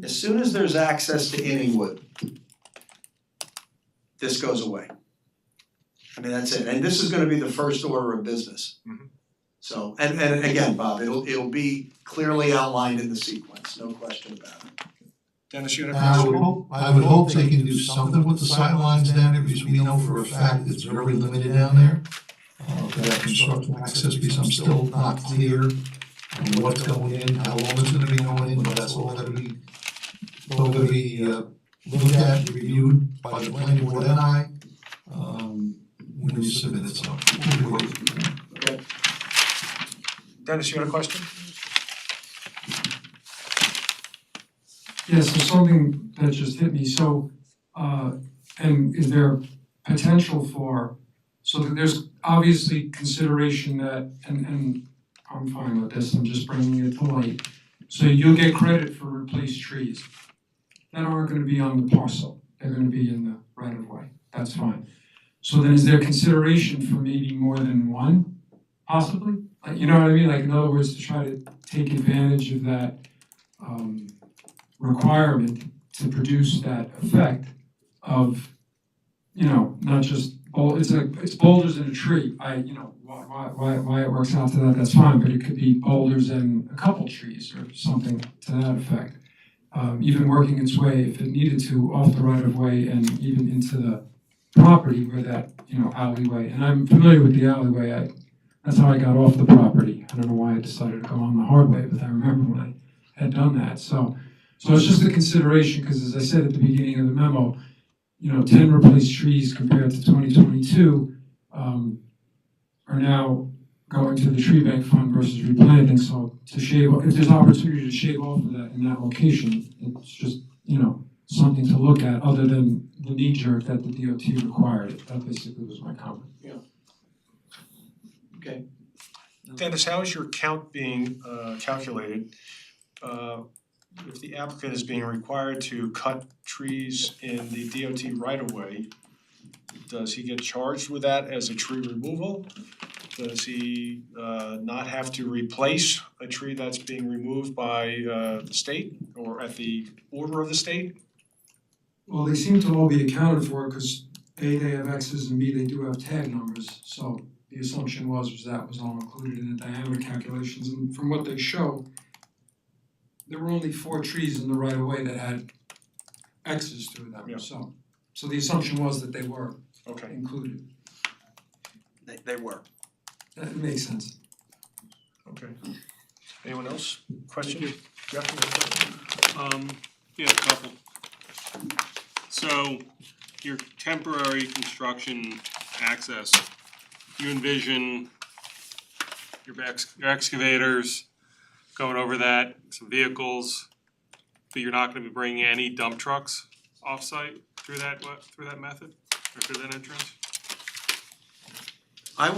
As soon as there's access to Inningwood, this goes away. I mean, that's it, and this is gonna be the first order of business. Mhm. So, and again, Bob, it'll be clearly outlined in the sequence, no question about it. Dennis, you had a question? I would hope they can do something with the sightlines down there, because we know for a fact it's very limited down there. For that construction access, because I'm still not clear on what's going in, how long it's gonna be going in, but that's all gonna be looked at, reviewed by the planning board and I, when you submit it, so. Okay. Dennis, you had a question? Yeah, so something that just hit me, so, and is there potential for, so that there's obviously consideration that, and I'm fine with this, I'm just bringing it to light. So you'll get credit for replaced trees that aren't gonna be on the parcel, they're gonna be in the right of way, that's fine. So then is there consideration for maybe more than one, possibly? Like, you know what I mean, like in other words, to try to take advantage of that, requirement to produce that effect of, you know, not just it's boulders in a tree. Why it works out to that, that's fine, but it could be boulders and a couple trees or something to that effect. Even working its way, if it needed to, off the right of way and even into the property where that, you know, alleyway, and I'm familiar with the alleyway, that's how I got off the property. I don't know why I decided to go on the hard way, but I remember when I had done that, so it's just a consideration, because as I said at the beginning of the memo, you know, 10 replaced trees compared to 2022 are now going to the tree bank fund versus replanting. So to shave, if there's opportunity to shave off of that in that location, it's just, you know, something to look at other than the knee jerk that the DOT required it. That basically was my comment. Okay. Dennis, how is your count being calculated? If the applicant is being required to cut trees in the DOT right-of-way, does he get charged with that as a tree removal? Does he not have to replace a tree that's being removed by the state or at the order of the state? Well, they seem to all be accounted for because A, they have X's, and B, they do have tag numbers. So the assumption was that was all included in the diameter calculations, and from what they show, there were only 4 trees in the right of way that had X's to them. Yeah. So the assumption was that they were Okay. included. They were. That makes sense. Okay. Anyone else? Question? Jeff, you have a question? Yeah, a couple. So your temporary construction access, you envision your excavators going over that, some vehicles, but you're not gonna be bringing any dump trucks off-site through that method or through that entrance? I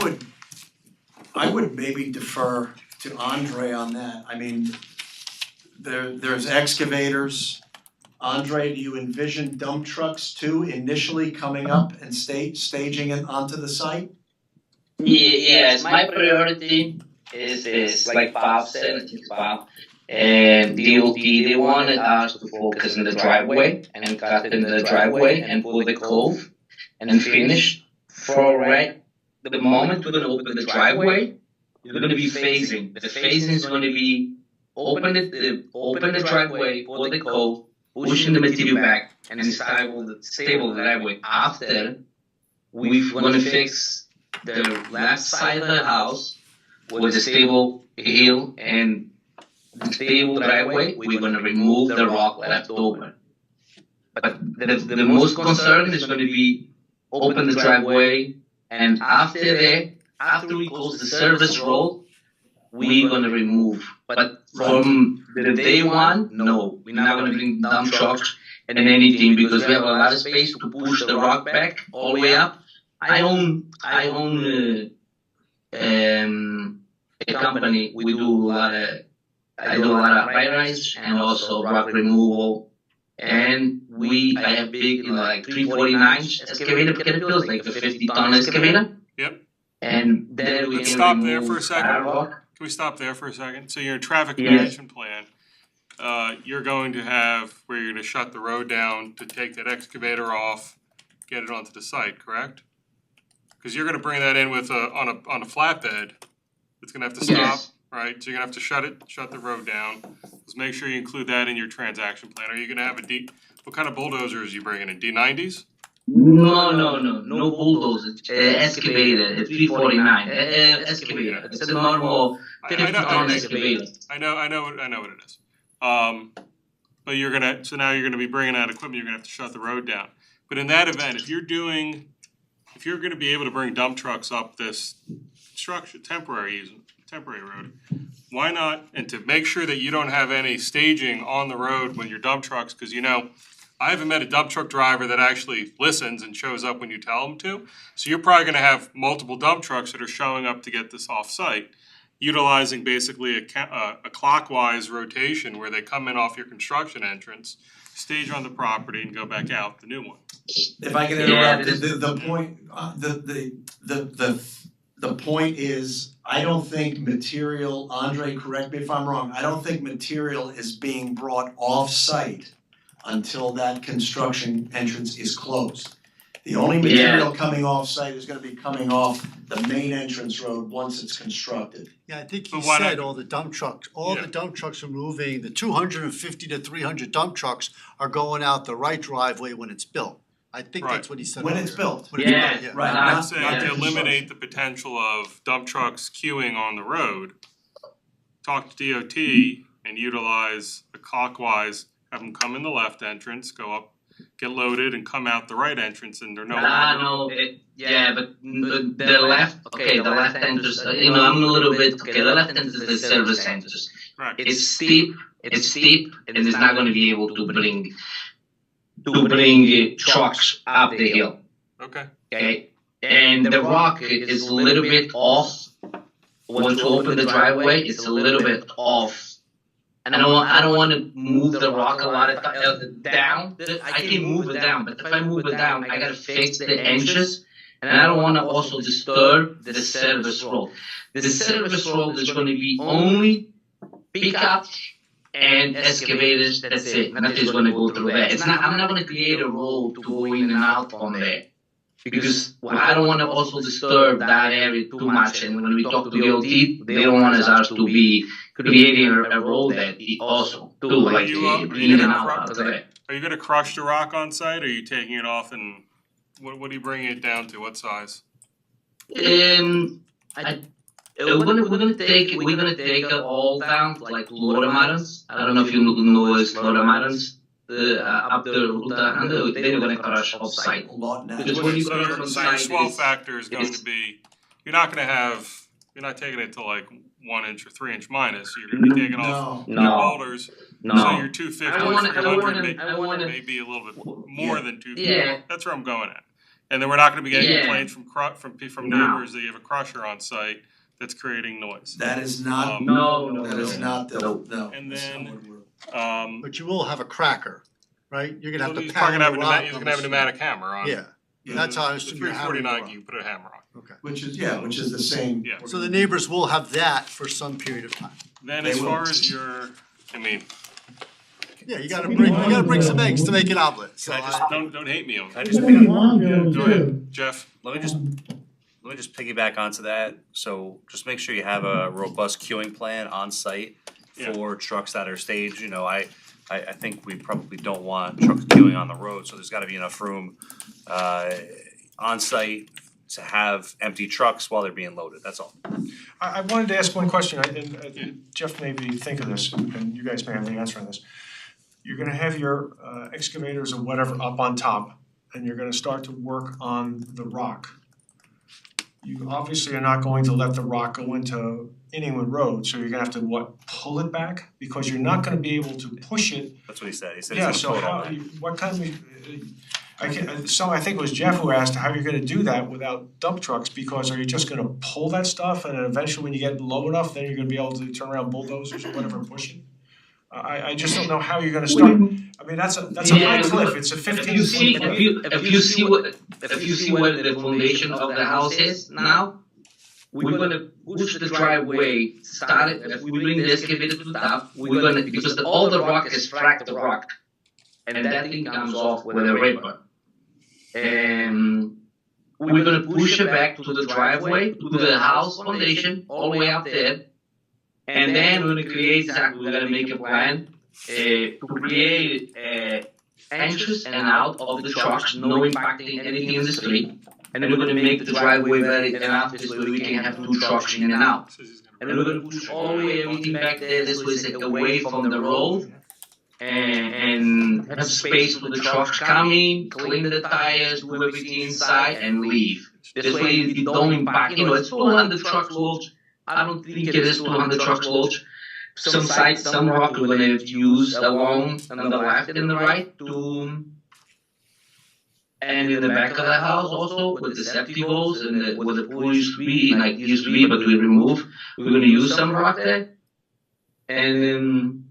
would maybe defer to Andre on that. I mean, there's excavators. Andre, do you envision dump trucks too initially coming up and staging it onto the site? Yes, my priority is like Bob said, I think Bob, and DOT, they wanted us to focus on the driveway and cut in the driveway and pull the cove and finish. For right the moment we're gonna open the driveway, you're gonna be phasing. The phasing is gonna be open the driveway, pull the cove, pushing the material back and stable the driveway. After we're gonna fix the left side of the house with the stable hill and the stable driveway, we're gonna remove the rock left over. But the most concern is gonna be open the driveway, and after we close the service road, we're gonna remove. But from the day one, no, we're not gonna bring dump trucks and anything because we have a lot of space to push the rock back all the way up. I own a company. I do a lot of high-rise and also rock removal. And I have big like 349 excavator caterpillars, like a 50-ton excavator. Yep. And then we Let's can stop remove there for a second. rock. Can we stop there for a second? So your traffic Yes. management plan, you're going to have where you're gonna shut the road down to take that excavator off, get it onto the site, correct? Cause you're gonna bring that in with on a flatbed, it's gonna have to stop, Yes. right? So you're gonna have to shut the road down. Just make sure you include that in your transaction plan. Are you gonna have what kind of bulldozers are you bringing in, D90s? No bulldozer, excavator, 349, excavator, it's a normal 50-ton excavator. I know what it is. But so now you're gonna be bringing out equipment, you're gonna have to shut the road down. But in that event, if you're gonna be able to bring dump trucks up this temporary road, why not, and to make sure that you don't have any staging on the road when your dump trucks, cause I haven't met a dump truck driver that actually listens and shows up when you tell them to. So you're probably gonna have multiple dump trucks that are showing up to get this off-site, utilizing basically a clockwise rotation where they come in off your construction entrance, stage on the property and go back out the new one. If I can interrupt, the point, the point is, I don't think material, Andre, correct me if I'm wrong, I don't think material is being brought off-site until that construction entrance is closed. The only material coming off-site is gonna be coming off the main entrance road once it's constructed. Yeah, I think he But why said not- all the dump trucks, Yeah. the dump trucks are moving, the 250 to 300 dump trucks are going out the right driveway when it's built. I think Right. that's what he said When earlier. it's built. When it's Yeah, built, yeah. Right, I'm not saying not to the eliminate the potential of dump trucks queuing on the road, talk to DOT and utilize the clockwise, have them come in the left entrance, go up, get loaded and come out the right entrance and they're no longer. But the left entrance, I'm a little bit, the left entrance is the service entrance. Right. It's steep, and it's not gonna be able to bring trucks up the hill, Okay. okay? And the rock is a little bit off. Once you open the driveway, it's a little bit off. And I don't wanna move the rock a lot of down. I can move it down, but if I move it down, I gotta fix the edges. And I don't wanna also disturb the service road. The service road is gonna be only pickups and excavators, that's it. Nothing's gonna go through there. I'm not gonna create a road to go in and out on there. Because I don't wanna also disturb that area too much, and when we talk to DOT, they don't want us to be creating a road that also too, like in and out of there. Are you gonna crush the rock on site or are you taking it off and what are you bringing it down to, what size? We're gonna take it all down like Lora Marans. I don't know if you know what Lora Marans. Up the route, they're gonna crush off site. Because when you So crush your on site, swell factor is going to be, you're not taking it to like 1 inch or 3 inch minus, you're gonna be taking off your boulders. So no. your 250 I or wanna- 300 may be a little bit more than 250. Yeah. That's where I'm going at. And then we're not gonna be getting Yeah. complaints from No. neighbors that you have a crusher on site that's creating noise. That is not, No. that is not the, no. And that's then, not what we're- But you will have a cracker, right? You're gonna have to he's probably pound gonna the have rock. he's on gonna have a the- pneumatic hammer on. Yeah, that's how I The assume you're hammering the 349 rock. you put a hammer on. Okay. Which is the same. Yeah. So the neighbors will have that for some period of time. Then They as will. far as Yeah, you gotta bring some eggs to make an omelet, so Can I just- don't hate me on Can I that. just Maybe Lonzo Go ahead, too. Jeff. let me just piggyback onto that. So just make sure you have a robust queuing plan on site Yeah. for trucks that are staged. I think we probably don't want trucks queuing on the road, so there's gotta be enough room on site to have empty trucks while they're being loaded, that's all. I wanted to ask one question, and Jeff made me think of this, and you guys may have the answer on this. You're gonna have your excavators or whatever up on top, and you're gonna start to work on the rock. You obviously are not going to let the rock go into Inningwood Road, so you're gonna have to pull it back? Because you're not gonna be able to push it. That's what he said. He said Yeah, he's so gonna pull it all how, back. what kind of, I think it was Jeff who asked how you're gonna do that without dump trucks, because are you just gonna pull that stuff and then eventually when you get low enough, then you're gonna be able to turn around bulldozers or whatever and push it? I just don't know how you're gonna start, I mean, that's a high cliff, it's a 15 If you see foot. where the foundation of the house is now, we're gonna push the driveway, start it, if we bring the excavator to the top, we're gonna, because all the rock is fractured rock. And that thing comes off with a ripper. we're gonna push it back to the driveway, to the house foundation, all the way up there. And then we're gonna make a plan to create entrance and out of the trucks, no impacting anything in the street. And then we're gonna make the driveway very enough this way we can have 2 trucks in and out. And we're gonna push all the way everything back there, this way it's away from the road. And have space for the trucks come in, clean the tires, do everything inside and leave. This way you don't impact, it's 200 truck loads. I don't think it is 200 truck loads. Some sites, some rock we're gonna use along on the left and the right to, and in the back of the house also with the septic holes and where the pool used to be, but we remove. We're gonna use some rock there. And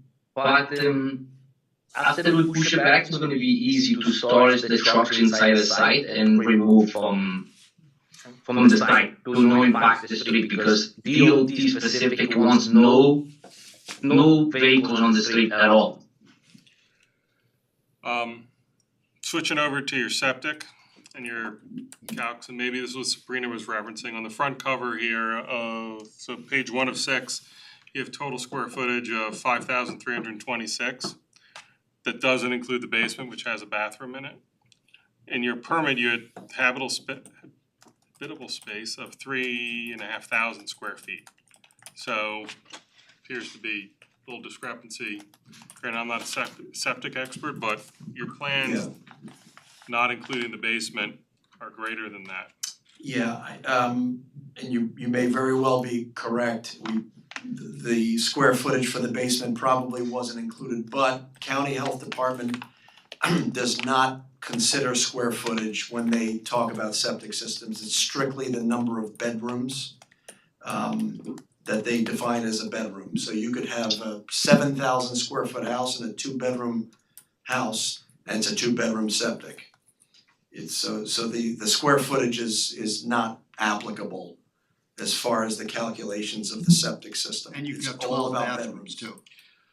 after we push it back, it's gonna be easy to storage the trucks inside the site and remove from the site to no impact the street, because DOT specific wants no vehicles on the street at all. Switching over to your septic and your calcs, and maybe this was Sabrina was referencing on the front cover here of, so page 1 of 6, you have total square footage of 5,326. That doesn't include the basement, which has a bathroom in it. In your permit, you had habitable space of 3,500 square feet. So appears to be a little discrepancy. Granted, I'm not a septic expert, but your plans, not including the basement, are greater than that. Yeah, and you may very well be correct. The square footage for the basement probably wasn't included, but County Health Department does not consider square footage when they talk about septic systems. It's strictly the number of bedrooms that they define as a bedroom. So you could have a 7,000 square foot house and a 2-bedroom house, and it's a 2-bedroom septic. It's so the square footage is not applicable as far as the calculations of the septic system. And you can have It's all 12 about bathrooms too.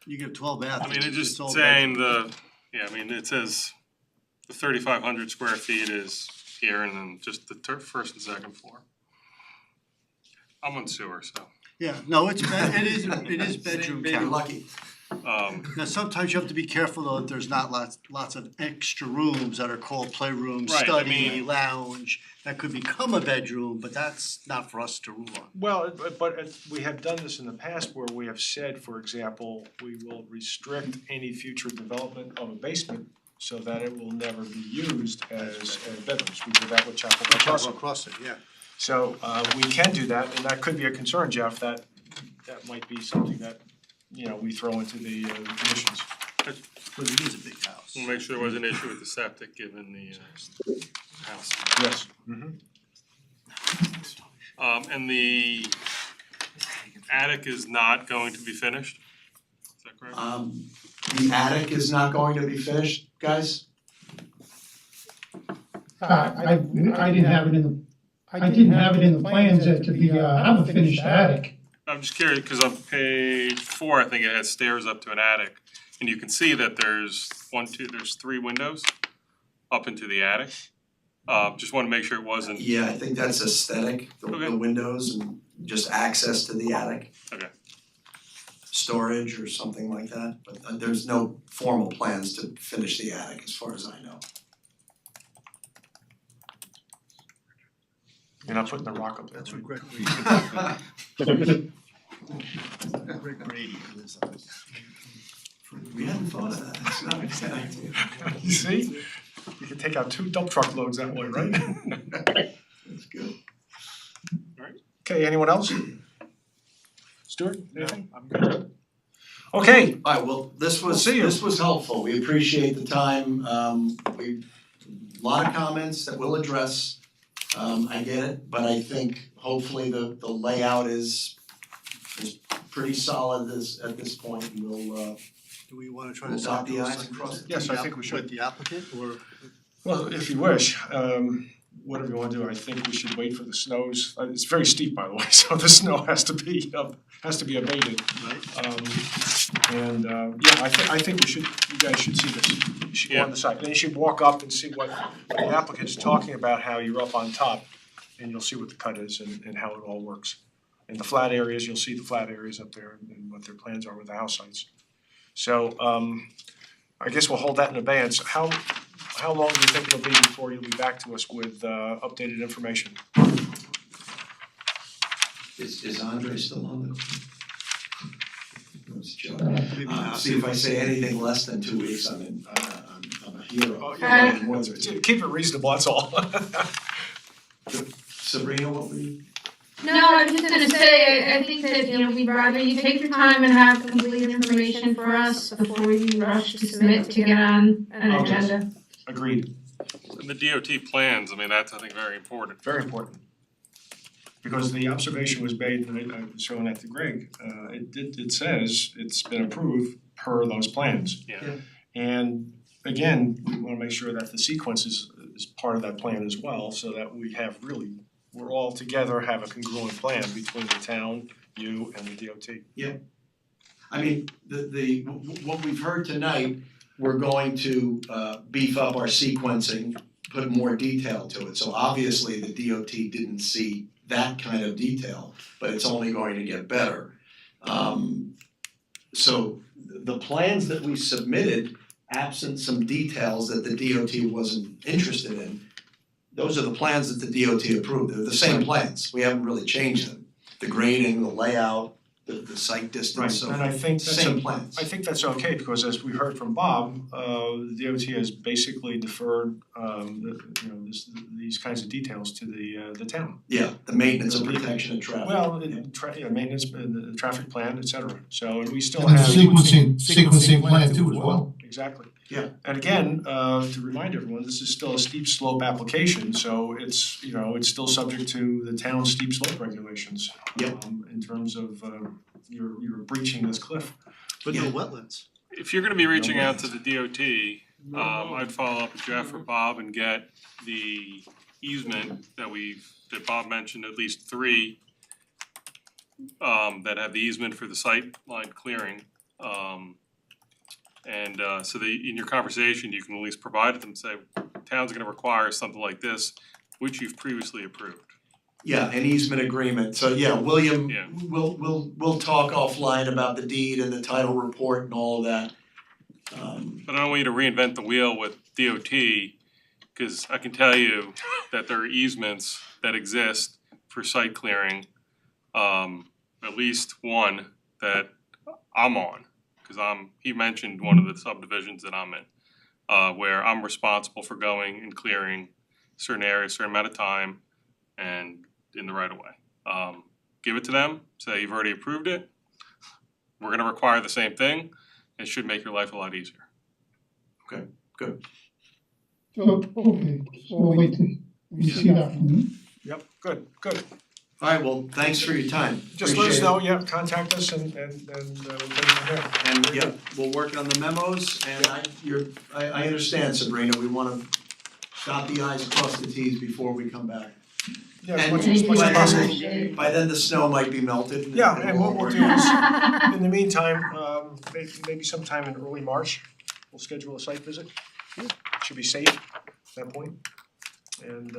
You can have 12 bathrooms. I mean, it's It's just all saying bedrooms. it says the 3,500 square feet is here, and then just the first and second floor. I'm on sewer, so. Yeah, no, it is bedroom You're count. lucky. Now, sometimes you have to be careful though, that there's not lots of extra rooms that are called playroom, Right, I study, mean- lounge, that could become a bedroom, but that's not for us to rule on. Well, but we have done this in the past where we have said, for example, we will restrict any future development of a basement so that it will never be used as bedrooms. We did that with Chapel Crossing. Across it, yeah. So we can do that, and that could be a concern, Jeff, that might be something that, we throw into the conditions. But it is a big house. We'll make sure there was an issue with the septic given the house. Yes. And the attic is not going to be finished, is that correct? The attic is not going to be finished, guys? I didn't have it in the plans that to be, have a finished attic. I'm just curious, cause on page 4, I think it has stairs up to an attic, and you can see that there's 3 windows up into the attic. Just wanna make sure it wasn't. Yeah, I think that's aesthetic, Okay. the windows and just access to the attic. Okay. Storage or something like that, but there's no formal plans to finish the attic as far as I know. You're not putting the rock up there. That's what Greg Brady lives on. We hadn't thought of that, that's not a bad idea. You see? You can take out 2 dump truck loads that way, right? That's good. Okay, anyone else? Stuart, anything? I'm good. Okay, Alright, well, this We'll was see you. helpful, we appreciate the time, a lot of comments that we'll address. I get it, but I think hopefully the layout is pretty solid at this point, and we'll Do we wanna try We'll to dot the those i's like and cross this the Yes, I think we should. with the applicant or? well, if you wish, whatever you wanna do, I think we should wait for the snows. It's very steep, by the way, so the snow has to be abated. Yeah, I think you guys should see this. You should go on the site, then you should walk up and see what the applicant's talking about, how you're up on top, and you'll see what the cut is and how it all works. In the flat areas, you'll see the flat areas up there and what their plans are with the house sites. So I guess we'll hold that in abeyance. How long do you think it'll be before you'll be back to us with updated information? Is Andre still on the? Let's joke. See if I say anything less than 2 weeks, I'm a hero. Oh, yeah, keep it reasonable, that's all. Sabrina, what were you? No, I was just gonna say, I think that, we'd rather you take your time and have complete information for us before you rush to submit to get on an agenda. Agreed. And the DOT plans, I mean, that's, I think, very important. Very important. Because the observation was made, and I was showing that to Greg, it says it's been approved per those plans. Yeah. And again, we wanna make sure that the sequence is part of that plan as well, so that we're all together, have a congruent plan between the town, you, and the DOT. I mean, what we've heard tonight, we're going to beef up our sequencing, put more detail to it. So obviously the DOT didn't see that kind of detail, but it's only going to get better. So the plans that we submitted, absent some details that the DOT wasn't interested in, those are the plans that the DOT approved. They're the same plans. We haven't really changed them. The grading, the layout, the site distance, so And I think that's same plans. I think that's okay, because as we heard from Bob, the DOT has basically deferred these kinds of details to the town. Yeah, the maintenance and protection of traffic. Well, maintenance, the traffic plan, et cetera, so and we still And the have. sequencing plan too as well. Exactly. Yeah. And again, to remind everyone, this is still a steep slope application, so it's, it's still subject to the town's steep slope regulations. Yep. In terms of you're breaching this cliff. But no wetlands. If you're gonna be reaching out to the DOT, I'd follow up with Jeff or Bob and get the easement that Bob mentioned, at least 3 that have the easement for the sight line clearing. So in your conversation, you can at least provide it and say, town's gonna require something like this, which you've previously approved. Yeah, an easement agreement. So yeah, William, Yeah. we'll talk offline about the deed and the title report and all of that. But I don't want you to reinvent the wheel with DOT, cause I can tell you that there are easements that exist for site clearing. At least one that I'm on, cause he mentioned one of the subdivisions that I'm in, where I'm responsible for going and clearing certain areas, certain amount of time, and in the right of way. Give it to them, say you've already approved it, we're gonna require the same thing, it should make your life a lot easier. Good. So, okay, so we'll wait till we see that from you. Yep, good. Alright, well, thanks for your time. Just let us Appreciate know, yeah, contact us and we'll take it from there. it. And yeah, we'll work on the memos and I understand, Sabrina, we wanna dot the i's, cross the t's before we come back. Yeah, as And much as by possible. then, by then the snow might be melted. Yeah, and what we'll do is, in the meantime, maybe sometime in early March, we'll schedule a site visit. Should be safe at that point. And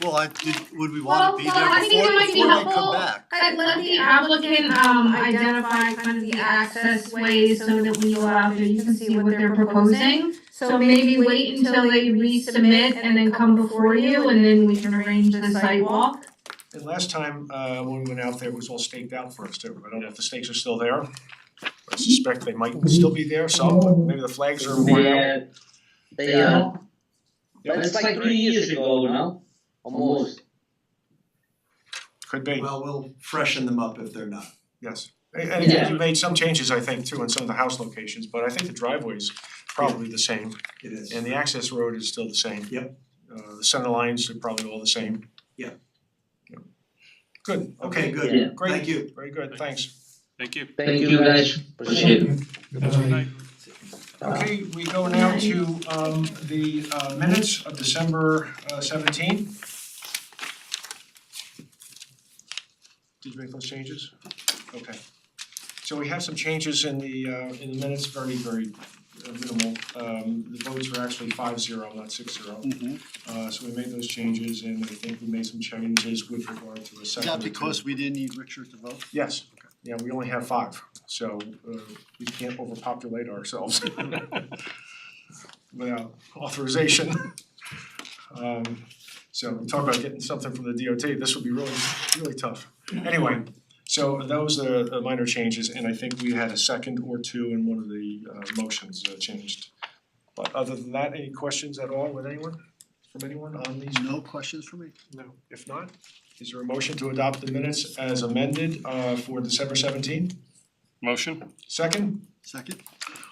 Well, would we wanna be there I think it might be before they come helpful. back? I'd let the applicant identify kind of the access ways so that when you go out there, you can see what they're proposing. So maybe wait until they resubmit and then come before you, and then we can arrange the site walk. and last time when we went out there, it was all staked out for us too. I don't know if the stakes are still there. I suspect they might still be there, some, maybe the flags are worn out. Yeah, they are. But it's like 3 years ago now, almost. Could be, Well, we'll freshen them up if they're not. yes. And again, you made some changes, I think, too, in some of the house locations, but I think the driveway's probably the same. It is. And the access road is still the same. Yep. The center lines are probably all the same. Yeah. Yep. Good, Okay, okay, good. Yeah. great, Thank you. very good, thanks. Thank you. Thank you guys, appreciate it. Good night. Night. Okay, we go now to the minutes of December 17. Did you make those changes? Okay. So we have some changes in the minutes, very minimal. The votes were actually 5-0, not 6-0. So we made those changes, and I think we made some changes with regard to the Is second. that because we didn't need Richard to vote? Yes, yeah, we only have 5, so we can't overpopulate ourselves without authorization. So we talk about getting something from the DOT, this would be really tough. Anyway, so those are the minor changes, and I think we had a second or two in one of the motions changed. But other than that, any questions at all with anyone, from anyone on these? No questions for me. No. If not, is there a motion to adopt the minutes as amended for December 17? Motion? Second? Second?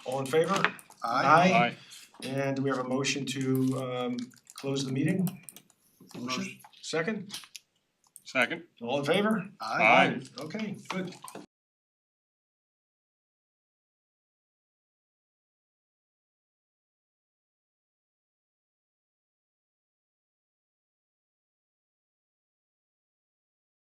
All in favor? Aye. And do we have a motion to close the meeting? Motion? Second? Second? All in favor? Aye. Okay, good.